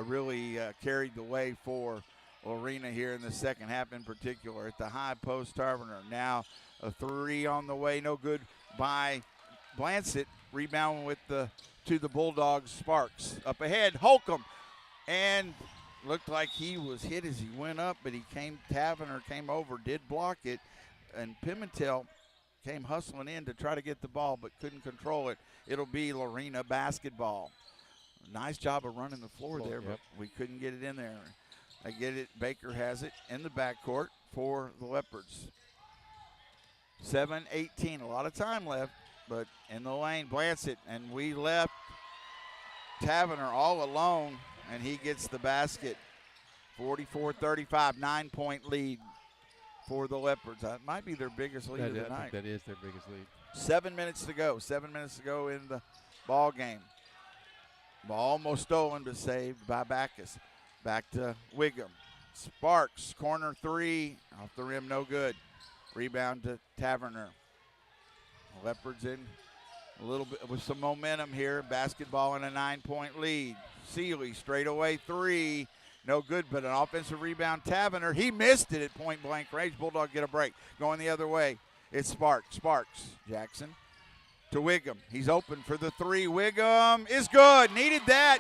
really carried the way for Lorena here in the second half in particular. At the high post, Tarvener. Now a 3 on the way. No good by Blancett. Rebound to the Bulldogs. Sparks up ahead. Holcomb. And looked like he was hit as he went up, but Tavener came over, did block it, and Pimentel came hustling in to try to get the ball, but couldn't control it. It'll be Lorena basketball. Nice job of running the floor there, but we couldn't get it in there. I get it. Baker has it in the backcourt for the Leopards. 7:18, a lot of time left, but in the lane, Blancett, and we left Tavener all alone, and he gets the basket. 44-35, 9-point lead for the Leopards. That might be their biggest lead of the night. I think that is their biggest lead. 7 minutes to go. 7 minutes to go in the ball game. Ball almost stolen, but saved by Backus. Back to Wiggum. Sparks, corner three, off the rim, no good. Rebound to Taverner. Leopards in a little bit with some momentum here. Basketball in a 9-point lead. Sealy, straightaway three, no good, but an offensive rebound. Taverner, he missed it at point blank range. Bulldog get a break. Going the other way, it's Sparks. Jackson to Wiggum. He's open for the three. Wiggum is good. Needed that.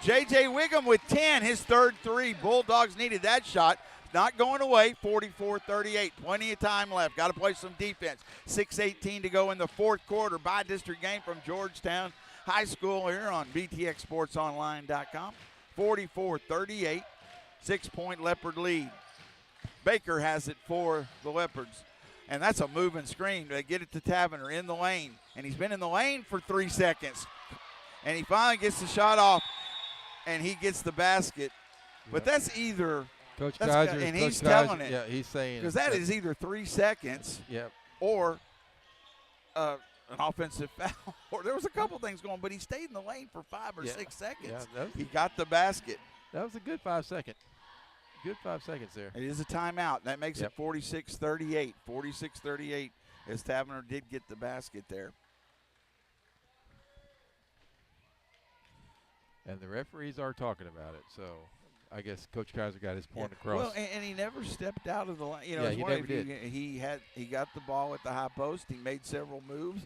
J.J. Wiggum with 10, his third three. Bulldogs needed that shot. Not going away, 44-38. Plenty of time left. Got to play some defense. 6:18 to go in the fourth quarter. Bi-district game from Georgetown High School here on BTXSportsOnline.com. 44-38, 6-point Leopard lead. Baker has it for the Leopards. And that's a moving screen. They get it to Taverner in the lane. And he's been in the lane for 3 seconds. And he finally gets the shot off. And he gets the basket. But that's either Coach that's Kaiser, and Coach he's Kaiser, telling it. Yeah, he's saying because that is either 3 seconds or an offensive foul. Or there was a couple things going, but he stayed in the lane for 5 or 6 seconds. Yeah, he got the basket. That was a good 5 second. Good 5 seconds there. It is a timeout. That makes it 46-38. 46-38 as Taverner did get the basket there. And the referees are talking about it, so I guess Coach Kaiser got his point across. Well, and he never stepped out of the line. You know, Yeah, he never did. He got the ball at the high post. He made several moves,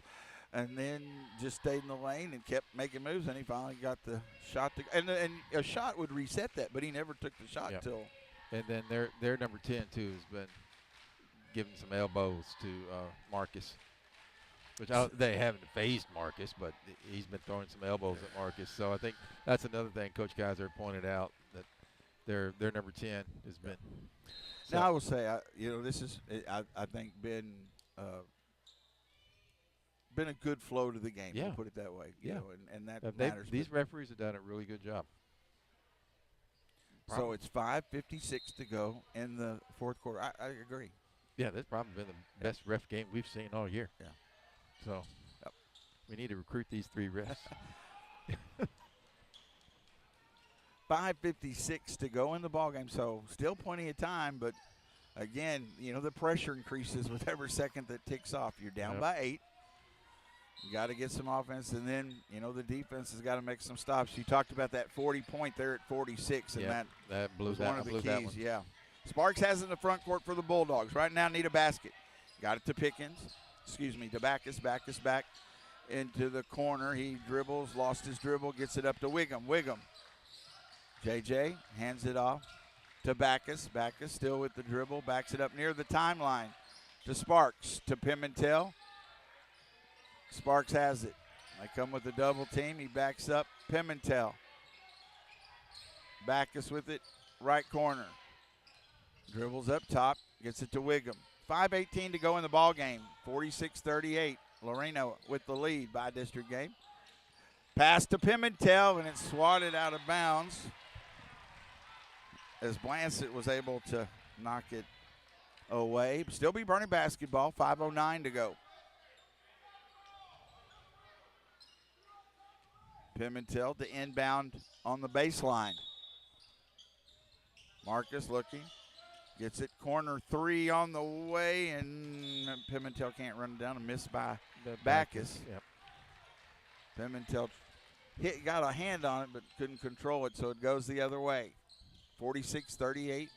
and then just stayed in the lane and kept making moves. And he finally got the shot. And a shot would reset that, but he never took the shot till. And then their number 10 too has been giving some elbows to Marcus. Which they haven't phased Marcus, but he's been throwing some elbows at Marcus. So I think that's another thing Coach Kaiser pointed out, that their number 10 has been. So. Now I will say, this is I think been a good flow to the game. Yeah. We'll put it that way. You know, and that matters. These referees have done a really good job. So it's 5:56 to go in the fourth quarter. I agree. Yeah, that's probably been the best ref game we've seen all year. Yeah. So we need to recruit these 3 refs. 5:56 to go in the ballgame, so still plenty of time. But again, the pressure increases with every second that ticks off. You're down by 8. You got to get some offense, and then the defense has got to make some stops. You talked about that 40-point there at 46, and that blew was that one of the blew keys. that one. Yeah, Sparks has it in the front court for the Bulldogs. Right now, need a basket. Got it to Pickens. To Backus. Backus back into the corner. He dribbles, lost his dribble, gets it up to Wiggum. JJ hands it off to Backus. Backus still with the dribble, backs it up near the timeline to Sparks, to Pimentel. Sparks has it. They come with a double team. He backs up Pimentel. Backus with it, right corner. Dribbles up top, gets it to Wiggum. 5:18 to go in the ball game. 46-38. Lorena with the lead by district game. Pass to Pimentel, and it's swatted out of bounds as Blancett was able to knock it away. Still be burning basketball. 5:09 to go. Pimentel to inbound on the baseline. Marcus looking. Gets it, corner 3 on the way, and Pimentel can't run it down, and missed by Backus. Yep. Pimentel got a hand on it, but couldn't control it, so it goes the other way. 46-38.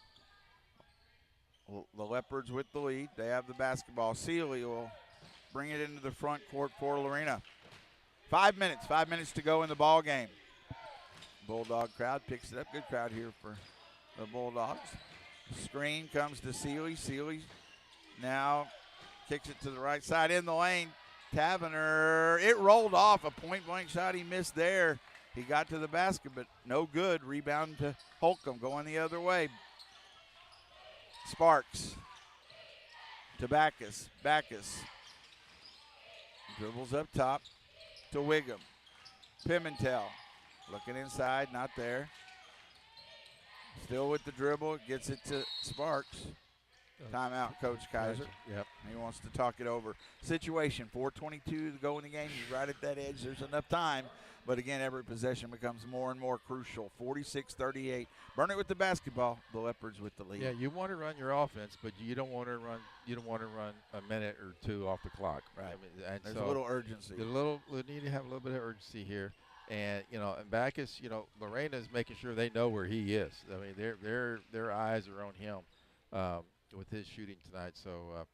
The Leopards with the lead. They have the basketball. Sealy will bring it into the front court for Lorena. 5 minutes to go in the ball game. Bulldog crowd picks it up. Good crowd here for the Bulldogs. Screen comes to Sealy. Sealy now kicks it to the right side in the lane. Taverner, it rolled off. A point-blank shot he missed there. He got to the basket, but no good. Rebound to Holcomb going the other way. Sparks to Backus. Backus dribbles up top to Wiggum. Pimentel looking inside, not there. Still with the dribble, gets it to Sparks. Timeout, Coach Kaiser. Yep. He wants to talk it over. Situation, 4:22 to go in the game. He's right at that edge. There's enough time. But, again, every possession becomes more and more crucial. 46-38. Burn it with the basketball. The Leopards with the lead. Yeah, you want to run your offense, but you don't want to run. You don't want to run a minute or two off the clock. Right. I mean, and There's so a little urgency. we need to have a little bit of urgency here. And and Backus, Lorena's making sure they know where he is. I mean, their eyes are on him with his shooting tonight. So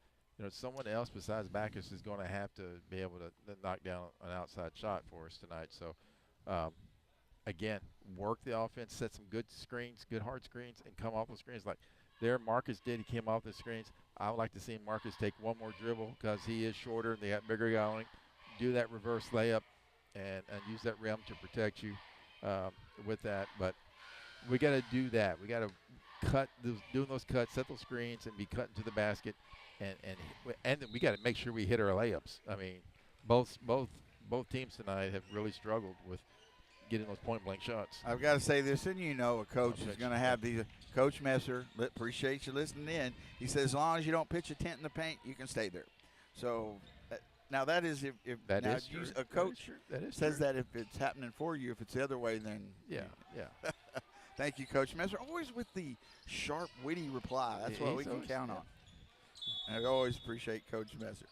someone else besides Backus is going to have to be able to knock down an outside shot for us tonight. So again, work the offense, set some good screens, good hard screens, and come off the screens like Marcus did. He came off the screens. I would like to see Marcus take one more dribble because he is shorter and they got bigger guy on him. Do that reverse layup. And use that rim to protect you with that. But we got to do that. We got to doing those cuts, set those screens, and be cutting to the basket. And then we got to make sure we hit our layups. I mean, both teams tonight have really struggled with getting those point-blank shots. I've got to say this, and a coach is going to have these. Coach Messer, appreciate you listening in. He says as long as you don't pitch a tent in the paint, you can stay there. So – now that is if that now is true. A coach that is says true. that if it's happening for you, if it's the other way, then yeah. Thank you, Coach Messer. Always with the sharp, witty reply. That's what we can count on. And I always appreciate Coach Messer.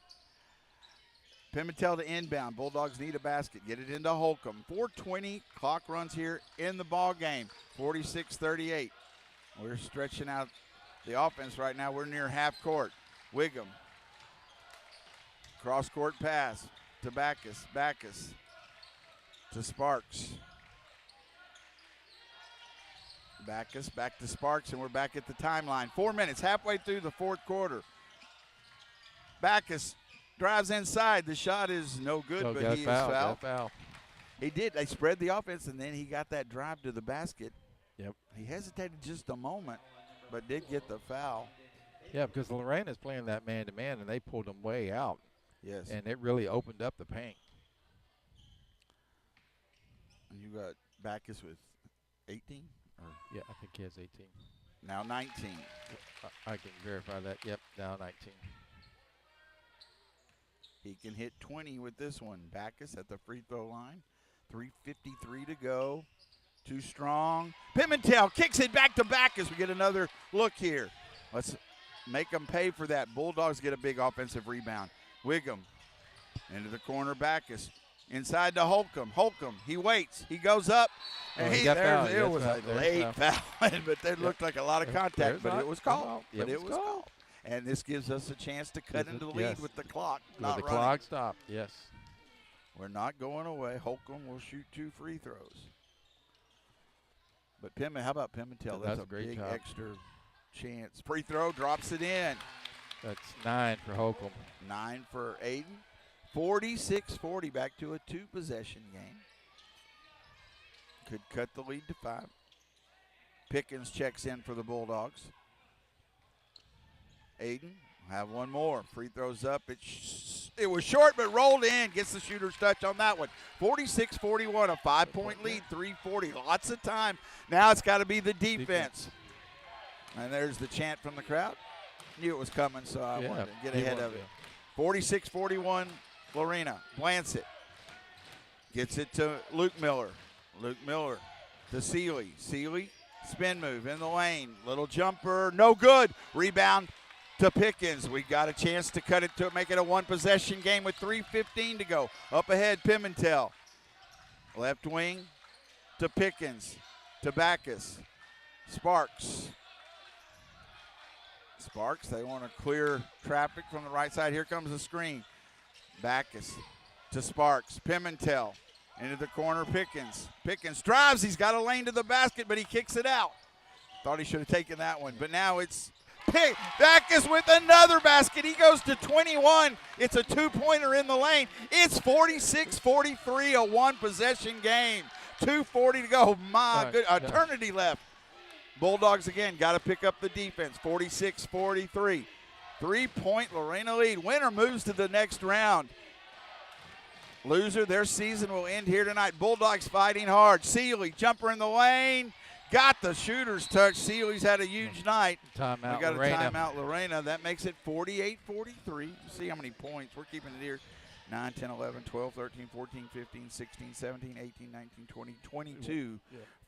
Pimentel to inbound. Bulldogs need a basket. Get it into Holcomb. 4:20 clock runs here in the ball game. 46-38. We're stretching out the offense right now. We're near half court. Wiggum. Cross-court pass to Backus. Backus to Sparks. Backus back to Sparks, and we're back at the timeline. 4 minutes, halfway through the fourth quarter. Backus drives inside. The shot is no good, but he is fouled. He did. They spread the offense, and then he got that drive to the basket. Yep. He hesitated just a moment, but did get the foul. Yeah, because Lorena's playing that man-to-man, and they pulled him way out. Yes. And it really opened up the paint. And you got Backus with 18? Yeah, I think he has 18. Now 19. I can verify that. Yep, now 19. He can hit 20 with this one. Backus at the free throw line. 3:53 to go. Too strong. Pimentel kicks it back to Backus. We get another look here. Let's make them pay for that. Bulldogs get a big offensive rebound. Wiggum into the corner. Backus inside to Holcomb. Holcomb, he waits. He goes up. And it was a late foul, but there looked like a lot of contact, but it was called. And this gives us a chance to cut into the lead with the clock not running. Clock stopped, yes. We're not going away. Holcomb will shoot 2 free throws. But how about Pimentel? That's a great big extra chance. Free throw, drops it in. That's 9 for Holcomb. 9 for Aiden. 46-40, back to a 2-possession game. Could cut the lead to 5. Pickens checks in for the Bulldogs. Aiden have one more. Free throws up. It was short, but rolled in. Gets the shooter's touch on that one. 46-41, a 5-point lead, 3:40. Lots of time. Now it's got to be the defense. And there's the chant from the crowd. Knew it was coming, so I wanted to get ahead of it. 46-41, Lorena plants it. Gets it to Luke Miller. Luke Miller to Seeley. Seeley, spin move in the lane. Little jumper, no good. Rebound to Pickens. We got a chance to cut it to make it a 1-possession game with 3:15 to go. Up ahead, Pimentel. Left wing to Pickens. To Backus. Sparks. They want to clear traffic from the right side. Here comes the screen. Backus to Sparks. Pimentel into the corner. Pickens drives. He's got a lane to the basket, but he kicks it out. Thought he should have taken that one, but now it's Backus with another basket. He goes to 21. It's a 2-pointer in the lane. It's 46-43, a 1-possession game. 2:40 to go. Eternity left. Bulldogs again got to pick up the defense. 46-43. 3-point Lorena lead. Winner moves to the next round. Loser, their season will end here tonight. Bulldogs fighting hard. Seeley, jumper in the lane. got the shooter's touch. Sealy's had a huge night. Timeout, We got Lorena. a timeout, Lorena. That makes it 48-43. See how many points. We're keeping it here. 9, 10, 11, 12, 13, 14, 15, 16, 17, 18, 19, 20, 22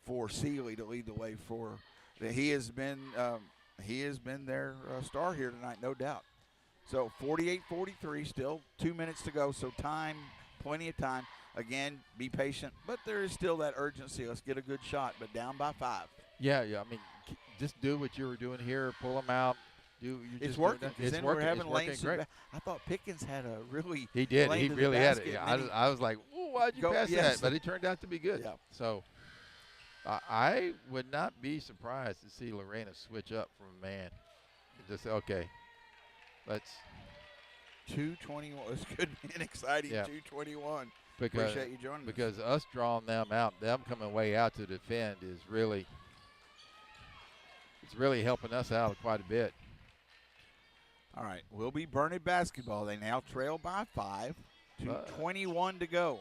for Sealy to lead the way for. He has been their star here tonight, no doubt. So 48-43, still 2 minutes to go, so time, plenty of time. Again, be patient, but there is still that urgency. Let's get a good shot, but down by 5. Yeah. I mean, just do what you were doing here. Pull them out. It's working. It's then working. We're having it's working lanes. great. I thought Pickens had a really. He did. lane He to the really had it. basket, Yeah, and I was like, "Ooh, why'd you pass yes. that?" But it turned out to be good. Yeah. So I would not be surprised to see Lorena switch up from a man and just say, "Okay, let's." 2:21. This could be an exciting 2:21. Because, Appreciate you joining because us drawing them out, them coming way out to defend is really, it's really helping us out quite a bit. All right, we'll be Burnett basketball. They now trail by 5. 2:21 to go.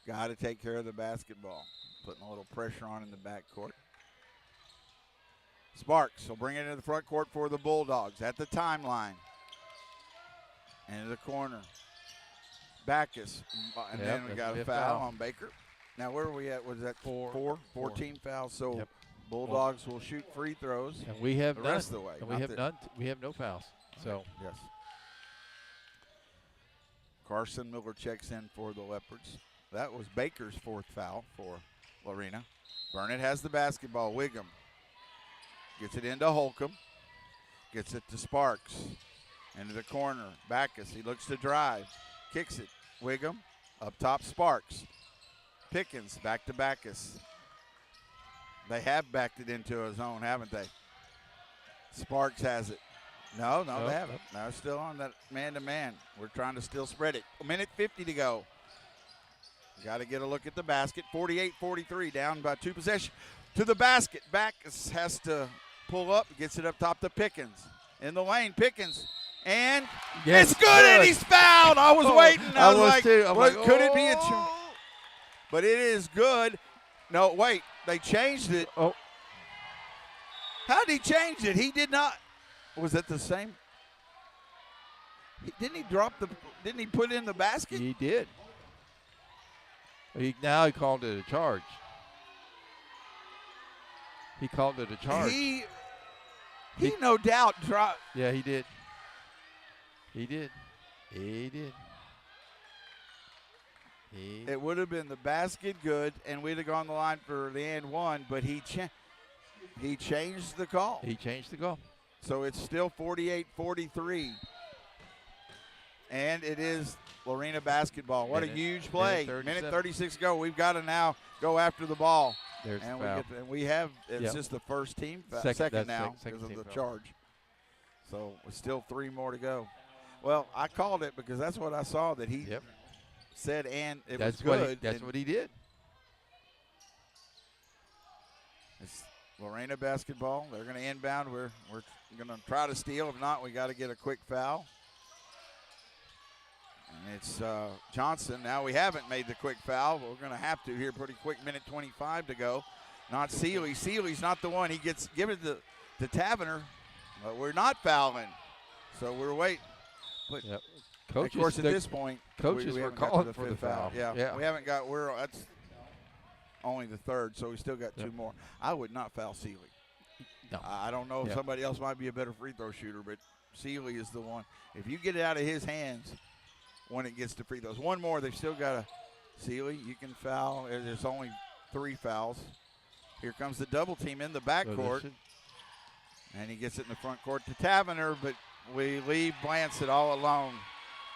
Got to take care of the basketball. Putting a little pressure on in the backcourt. Sparks will bring it into the front court for the Bulldogs at the timeline. Into the corner. Backus. And then we got a foul on Baker. Now, where are we at? Was that 4? 14 fouls. So Bulldogs will shoot free throws. And we have the none. rest of the way. And we have none. We have no fouls. So yes. Carson Miller checks in for the Leopards. That was Baker's 4th foul for Lorena. Burnett has the basketball. Wiggum gets it into Holcomb. Gets it to Sparks. Into the corner. Backus. He looks to drive. Kicks it. Wiggum. Up top, Sparks. Pickens back to Backus. They have backed it into a zone, haven't they? Sparks has it. No, they haven't. No, still on that man-to-man. We're trying to still spread it. 1:50 to go. Got to get a look at the basket. 48-43, down by 2 possessions. To the basket. Backus has to pull up. Gets it up top to Pickens. In the lane, Pickens. And it's good, and he's fouled. I was waiting. I was like, too. Could it be a But it is good. No, wait. They changed it. Oh. How did he change it? He did not. Was it the same? Didn't he put it in the basket? He did. Now he called it a charge. He called it a charge. He no doubt dropped. Yeah, he did. He did. He did. It would have been the basket good, and we'd have gone the line for the and one, but he changed the call. He changed the call. So it's still 48-43. And it is Lorena basketball. What a huge play. Minute 36 to go. We've got to now go after the ball. There's and the foul. we have it's just the first team second now because of the charge. So it's still 3 more to go. Well, I called it because that's what I saw that he said, and was good. That's what he did. It's Lorena basketball. They're going to inbound. We're going to try to steal. If not, we got to get a quick foul. And it's Johnson. Now we haven't made the quick foul, but we're going to have to here pretty quick. Minute 25 to go. Not Sealy. Sealy's not the one. He gets given to Tavener, but we're not fouling. So we're waiting. But Coaches, of course, at this point, coaches we were haven't got to calling the for the fifth foul. Yeah, we haven't got. That's only the 3rd, so we still got 2 more. I would not foul Sealy. No. I don't know if somebody else might be a better free throw shooter, but Sealy is the one. If you get it out of his hands when it gets to free throws. One more, they've still got Sealy, you can foul. There's only 3 fouls. Here comes the double team in the backcourt. And he gets it in the front court to Tavener, but we leave Blancett all alone.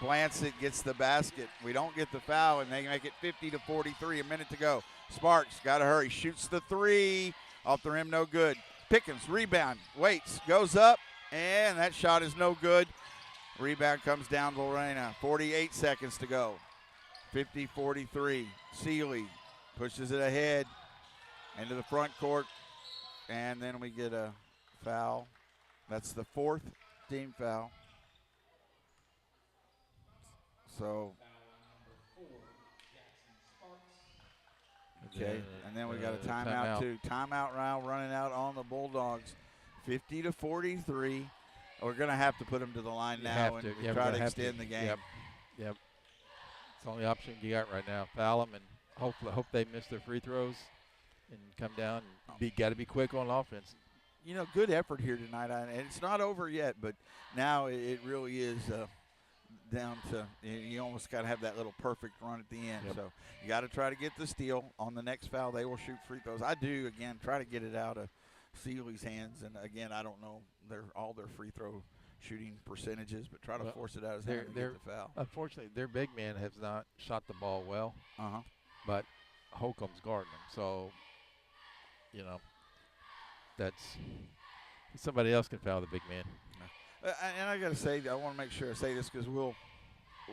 Blancett gets the basket. We don't get the foul, and they make it 50-43, a minute to go. Sparks, got to hurry, shoots the 3. Off the rim, no good. Pickens, rebound, waits, goes up, and that shot is no good. Rebound comes down to Lorena. 48 seconds to go. 50-43. Sealy pushes it ahead into the front court, and then we get a foul. That's the 4th team foul. So Okay, and then we got a timeout too. Timeout round running out on the Bulldogs, 50-43. We're going to have to put them to the line now and try to extend the game. Yep. It's the only option you got right now. Foul them and hope they miss their free throws and come down and got to be quick on offense. You know, good effort here tonight, and it's not over yet, but now it really is down to you almost got to have that little perfect run at the end. Yep. So you got to try to get the steal. On the next foul, they will shoot free throws. I do, again, try to get it out of Sealy's hands, and again, I don't know all their free throw shooting percentages, but try to force it out of his hand and get the foul. Unfortunately, their big man has not shot the ball well, but Holcomb's guarding him. So, you know, that's somebody else can foul the big man. And I got to say, I want to make sure I say this because we'll,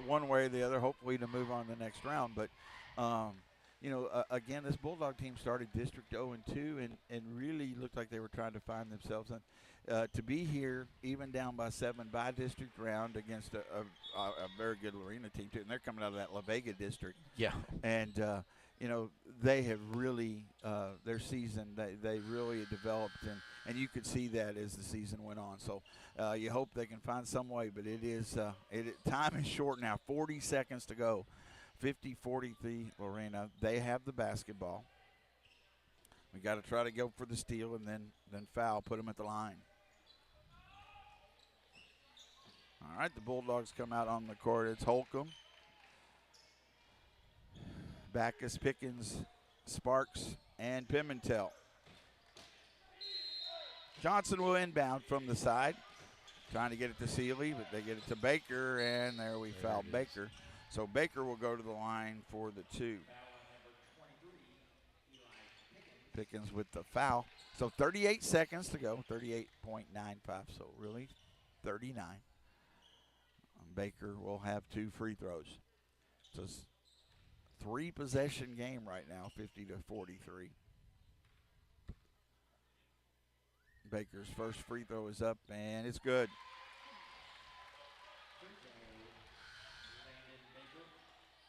one way or the other, hopefully to move on to the next round. But, you know, again, this Bulldog team started District 0-2 and really looked like they were trying to find themselves. And to be here, even down by 7 by district round against a very good Lorena team, too. And they're coming out of that La Vega district. Yeah. And, you know, they have really, their season, they really developed. And you could see that as the season went on. So you hope they can find some way. But it is, time is short now. 40 seconds to go. 50-43 Lorena. They have the basketball. We got to try to go for the steal and then foul, put them at the line. All right, the Bulldogs come out on the court. It's Holcomb, Backus, Pickens, Sparks, and Pimentel. Johnson will inbound from the side, trying to get it to Sealy, but they get it to Baker, and there we foul Baker. So Baker will go to the line for the 2. Pickens with the foul. So 38 seconds to go, 38.95, so really 39. Baker will have 2 free throws. So it's a 3-possession game right now, 50-43. Baker's first free throw is up, and it's good.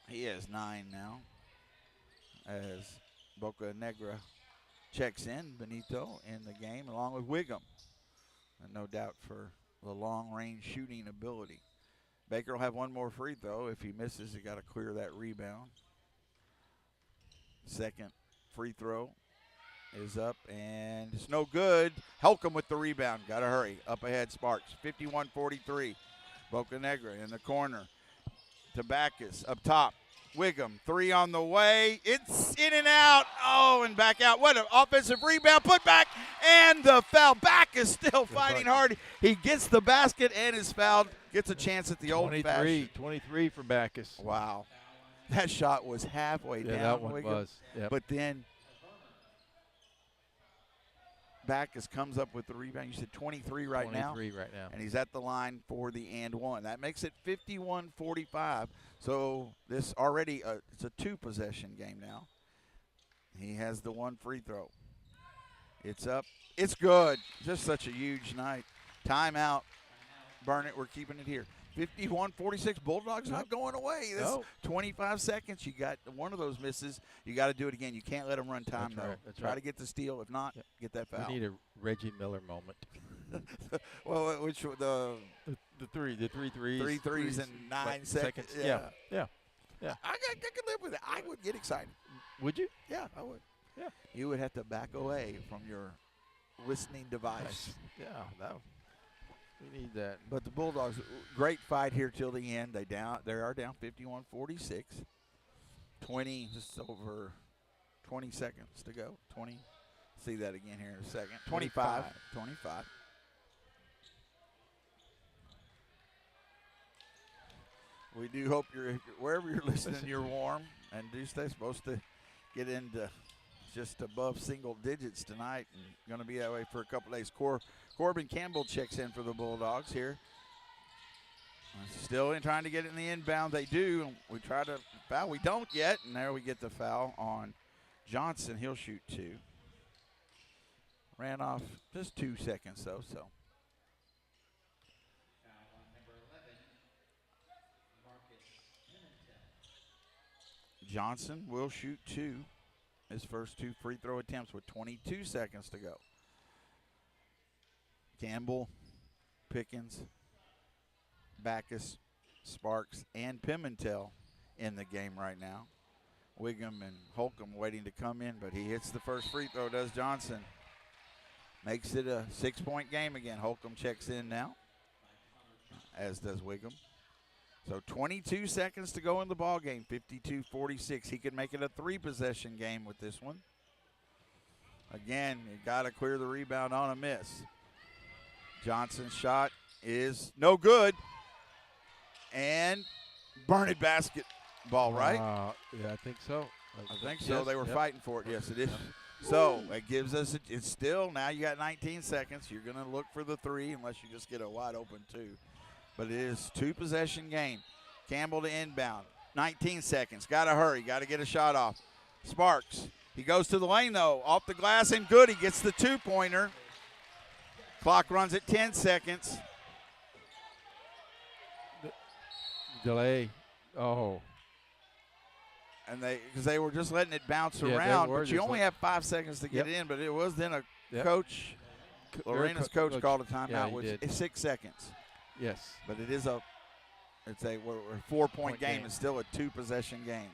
He has 9 now as Boca Negra checks in Benito in the game along with Wiggum. And no doubt for the long-range shooting ability. Baker will have 1 more free throw. If he misses, he got to clear that rebound. Second free throw is up, and it's no good. Holcomb with the rebound. Got to hurry. Up ahead, Sparks. 51-43. Boca Negra in the corner. To Backus up top. Wiggum, 3 on the way. It's in and out. Oh, and back out. What an offensive rebound. Put back, and the foul. Backus still fighting hard. He gets the basket and is fouled. Gets a chance at the old-fashioned. 23 for Backus. Wow. That shot was halfway down. That one Wiggum. was. Yep. But then Backus comes up with the rebound. You said 23 right now? 23 right now. And he's at the line for the and one. That makes it 51-45. So this already, it's a 2-possession game now. He has the 1 free throw. It's up. It's good. Just such a huge night. Timeout. Burn it. We're keeping it here. 51-46. Bulldogs not going away. This 25 seconds. You got one of those misses. You got to do it again. You can't let them run time, That's though. right. That's Try right. to get the steal. If not, get that foul. We need a Reggie Miller moment. Well, which the three threes. 3 threes in 9 seconds. Yeah. I could live with it. I would get excited. Would you? Yeah, I would. Yeah. You would have to back away from your listening device. Yeah, we need that. But the Bulldogs, great fight here till the end. They are down 51-46. 20, just over 20 seconds to go. 20. See that again here in a second. 25. We do hope wherever you're listening, you're warm, and do stay supposed to get into just above single digits tonight, and going to be that way for a couple days. Corbin Campbell checks in for the Bulldogs here. Still trying to get it in the inbound. They do. And we try to foul. We don't yet, and there we get the foul on Johnson. He'll shoot 2. Ran off just 2 seconds, though, so. Johnson will shoot 2 his first 2 free throw attempts with 22 seconds to go. Campbell, Pickens, Backus, Sparks, and Pimentel in the game right now. Wiggum and Holcomb waiting to come in, but he hits the first free throw, does Johnson. Makes it a 6-point game again. Holcomb checks in now, as does Wiggum. So 22 seconds to go in the ball game, 52-46. He could make it a 3-possession game with this one. Again, you got to clear the rebound on a miss. Johnson's shot is no good. And Barney basketball, right? Yeah, I think so. I think so. Yes, They were yep. fighting for it. Yes, it is. So it gives us, it's still, now you got 19 seconds. You're going to look for the 3 unless you just get a wide open 2. But it is 2-possession game. Campbell to inbound. 19 seconds. Got to hurry. Got to get a shot off. Sparks. He goes to the lane, though. Off the glass and good. He gets the 2-pointer. Clock runs at 10 seconds. Delay. Oh. And because they were just letting it bounce Yeah, they around, were but you just only have 5 seconds to get Yep. in. But it was then a Yep. coach, Lorena's coach called a Yeah, timeout, he which did. is 6 seconds. Yes. But it is it's a 4-point game. game. It's still a 2-possession game.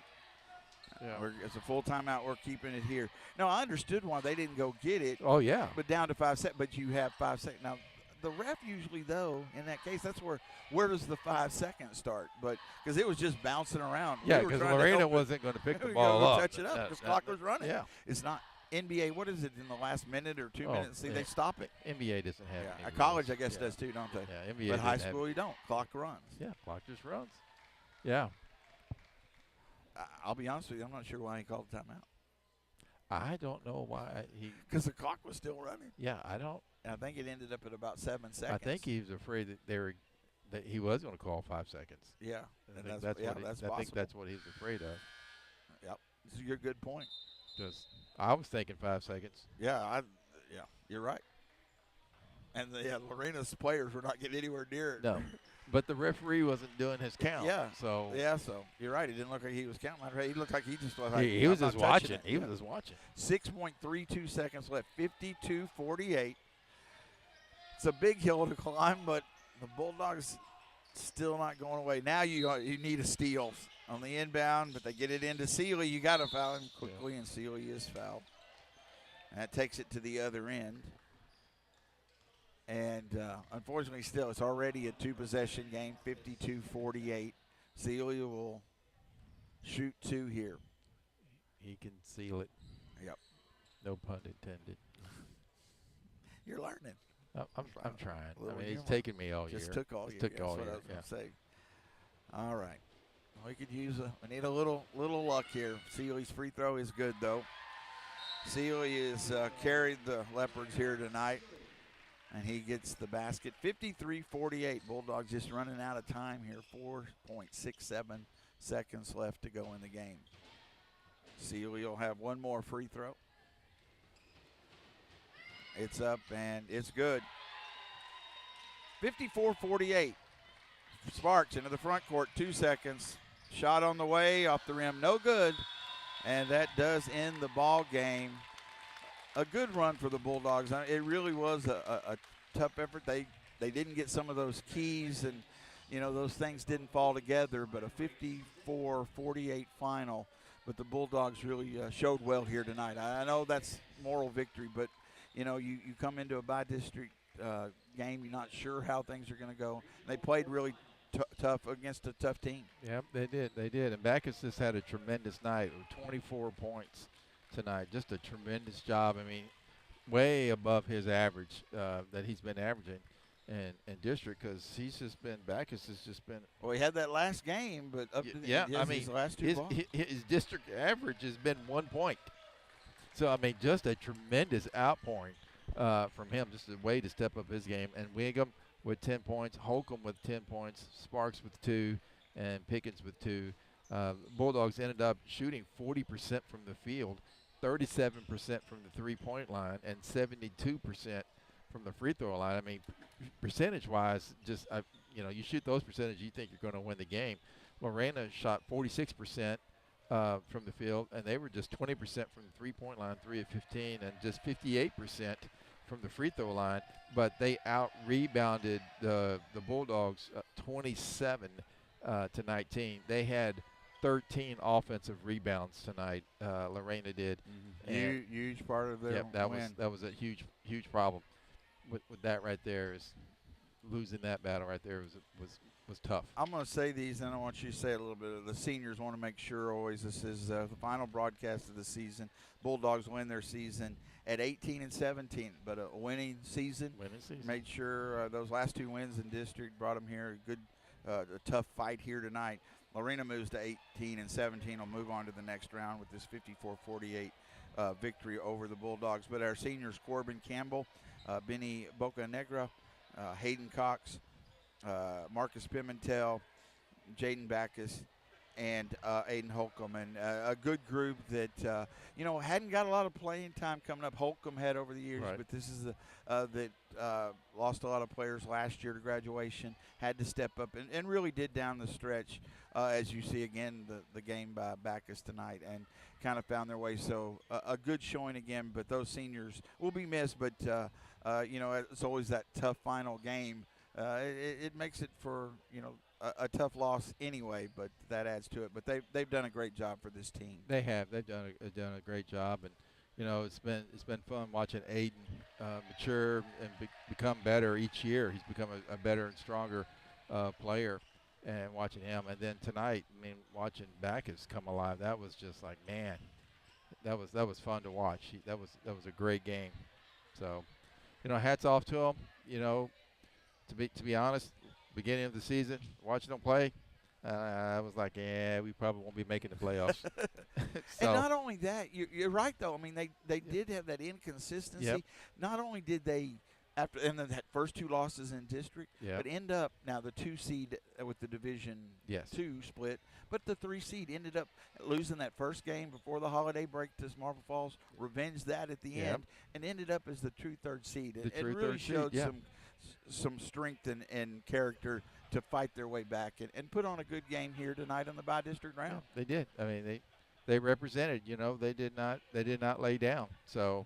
Yeah. It's a full timeout. We're keeping it here. No, I understood why they didn't go get it. Oh, yeah. But down to 5 seconds. But you have 5 seconds. Now, the ref usually, though, in that case, that's where does the 5 seconds start? But because it was just bouncing around. Yeah, We were because trying to Lorena help it. wasn't going to pick the We ball gotta up. go touch it up because clock was running. Yeah. It's not NBA. What is it in the last minute or 2 Oh, minutes? See, yeah. they stop it. NBA doesn't have Yeah, any at college, I rules. guess, Yeah. does too, don't they? Yeah, NBA But high doesn't have- school, you don't. Clock runs. Yeah, clock just runs. Yeah. I'll be honest with you. I'm not sure why he called a timeout. I don't know why he. Because the clock was still running. Yeah, I don't. And I think it ended up at about 7 seconds. I think he was afraid that he was going to call 5 seconds. Yeah, I and think that's what he- that's I think possible. that's what he was afraid of. Yep, this is your good point. Because I was thinking 5 seconds. Yeah, you're right. And Lorena's players were not getting anywhere near it. No, but the referee wasn't doing his count. Yeah. So So you're right. It didn't look like he was counting. He looked like he just was like he was I'm just not touching watching. it. He was just watching. 6.32 seconds left. 52-48. It's a big hill to climb, but the Bulldogs still not going away. Now you need a steal on the inbound, but they get it into Sealy. You got to foul him quickly, and Sealy is fouled. And that takes it to the other end. And unfortunately, still, it's already a 2-possession game, 52-48. Sealy will shoot 2 here. He can seal it. Yep. No pun intended. You're learning. I'm trying. A little I mean, he's humor. taken me all year. Just took all Just year. took That's all what year. I was Yeah. going to say. All right. We could use we need a little luck here. Sealy's free throw is good, though. Sealy has carried the Leopards here tonight, and he gets the basket. 53-48. Bulldogs just running out of time here. 4.67 seconds left to go in the game. Sealy will have one more free throw. It's up, and it's good. 54-48. Sparks into the front court, 2 seconds. Shot on the way, off the rim, no good. And that does end the ball game. A good run for the Bulldogs. It really was a tough effort. They didn't get some of those keys, and those things didn't fall together. But a 54-48 final. But the Bulldogs really showed well here tonight. I know that's moral victory, but you come into a by-district game, you're not sure how things are going to go. They played really tough against a tough team. Yep, they did. And Backus just had a tremendous night with 24 points tonight. Just a tremendous job. I mean, way above his average that he's been averaging in district, because Backus has just been. Well, he had that last game, but up to I mean, his last 2 balls. his district average has been 1 point. So, I mean, just a tremendous outpouring from him, just a way to step up his game. And Wiggum with 10 points, Holcomb with 10 points, Sparks with 2, and Pickens with 2. Bulldogs ended up shooting 40% from the field, 37% from the three-point line, and 72% from the free throw line. I mean, percentage-wise, you shoot those percentages, you think you're going to win the game. Lorena shot 46%, from the field, and they were just 20% from the three-point line, 3 of 15, and just 58% from the free throw line. But they out-rebounded the Bulldogs 27 to 19. They had 13 offensive rebounds tonight. Lorena did. Huge part of their win. That was a huge problem with that right there. Is losing that battle right there was tough. I'm going to say these, and I want you to say a little bit. The seniors want to make sure always this is the final broadcast of the season. Bulldogs win their season at 18-17, but a winning season. Made sure those last 2 wins in district brought them here. A tough fight here tonight. Lorena moves to 18-17. Will move on to the next round with this 54-48 victory over the Bulldogs. But our seniors, Corbin Campbell, Benny Bocanegra, Hayden Cox, Marcus Pimentel, Jaden Backus, and Aiden Holcomb, and a good group that hadn't got a lot of playing time coming up. Holcomb had over the years, but this is that lost a lot of players last year to graduation, had to step up and really did down the stretch, as you see again the game by Backus tonight, and kind of found their way. So a good showing again, but those seniors will be missed. But it's always that tough final game. It makes it for a tough loss anyway, but that adds to it. But they've done a great job for this team. They have. They've done a great job, and it's been fun watching Aiden mature and become better each year. He's become a better and stronger player, and watching him. And then tonight, watching Backus come alive, that was just like, man, that was fun to watch. That was a great game. So, hats off to him. To be honest, beginning of the season, watching them play, I was like, yeah, we probably won't be making the playoffs. And not only that, you're right, though. They did have that inconsistency. Yep. Not only did they, and that first 2 losses in district, but end up now the 2 seed with the Division 2 split, but the 3 seed ended up losing that first game before the holiday break to Marble Falls, revenged that at the end, and ended up as the true 3rd seed. It really showed some strength and character to fight their way back and put on a good game here tonight on the bi-district round. Yeah, they did. They represented. They did not lay down. So,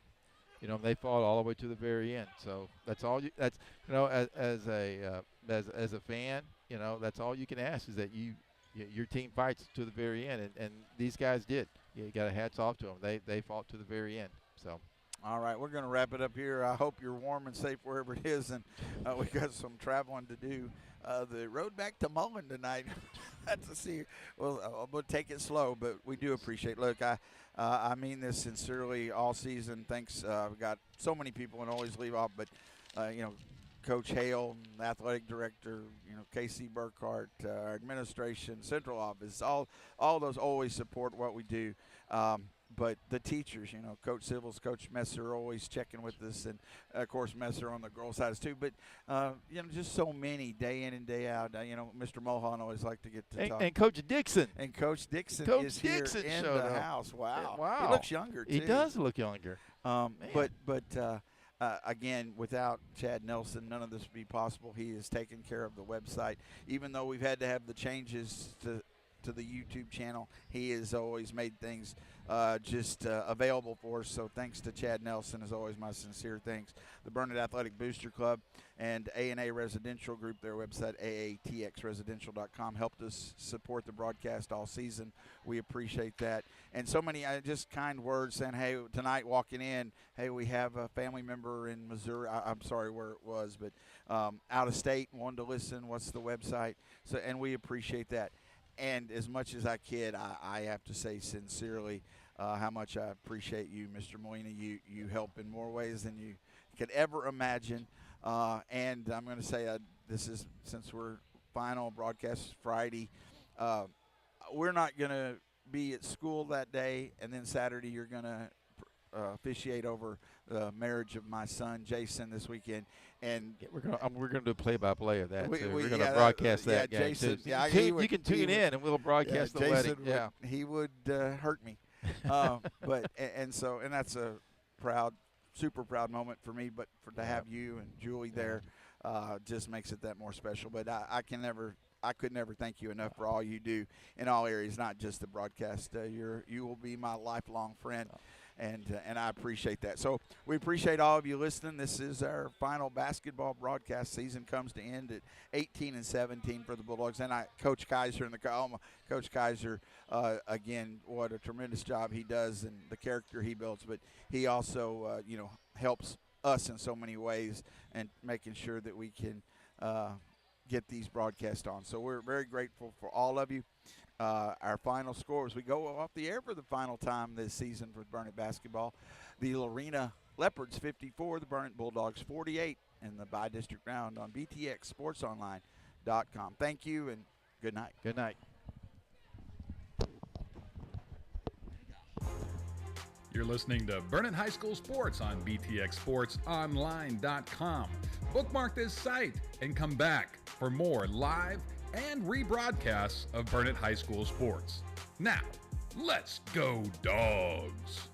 they fought all the way to the very end. So that's all. As a fan, that's all you can ask is that your team fights to the very end, and these guys did. You got a hats off to them. They fought to the very end. So. All right, we're going to wrap it up here. I hope you're warm and safe wherever it is, and we got some traveling to do. The road back to Mullen tonight. That's to see. Well, we'll take it slow, but we do appreciate. Look, I mean this sincerely all season. Thanks. We've got so many people and always leave off, but Coach Hale, athletic director, Casey Burkhart, our administration, central office, all those always support what we do. But the teachers, Coach Civils, Coach Messer are always checking with us, and, of course, Messer on the girls' side too. But, just so many day in and day out. Mr. Mohan always like to get to talk. And Coach Dixon. And Coach Dixon is here in the house. Wow. Wow. He looks younger, too. He does look younger. Again, without Chad Nelson, none of this would be possible. He has taken care of the website. Even though we've had to have the changes to the YouTube channel, he has always made things available for us. So thanks to Chad Nelson, as always, my sincere thanks. The Burnett Athletic Booster Club and A&A Residential Group, their website, aatxresidential.com, helped us support the broadcast all season. We appreciate that. And so many just kind words saying, hey, tonight walking in, hey, we have a family member in Missouri. I'm sorry where it was, but out of state, wanted to listen. What's the website? And we appreciate that. And as much as I kid, I have to say sincerely how much I appreciate you, Mr. Molina. You help in more ways than you could ever imagine. And I'm going to say this is, since we're final broadcast Friday, we're not going to be at school that day, and then Saturday you're going to officiate over the marriage of my son Jason this weekend, and we're going to do play-by-play of that. We're going to yeah, broadcast that game. Jason, too. You can tune in, and we'll broadcast the Jason wedding. He would hurt me, but so that's a super proud moment for me. But to have you and Julie there just makes it that more special. But I can never I could never thank you enough for all you do in all areas, not just the broadcast. You will be my lifelong friend. And I appreciate that. So we appreciate all of you listening. This is our final basketball broadcast. Season comes to end at 18-17 for the Bulldogs. And Coach Kaiser and Coach Kaiser, again, what a tremendous job he does and the character he builds. But he also, helps us in so many ways and making sure that we can get these broadcasts on. So we're very grateful for all of you. Our final score as we go off the air for the final time this season for Burnett basketball. The Lorena Leopards 54, the Burnett Bulldogs 48 in the bi-district round on BTX sportsonline.com. Thank you and good night. Good night. You're listening to Burnett High School Sports on BTX sportsonline.com. Bookmark this site and come back for more live and rebroadcasts of Burnett High School sports. Now, let's go Dogs!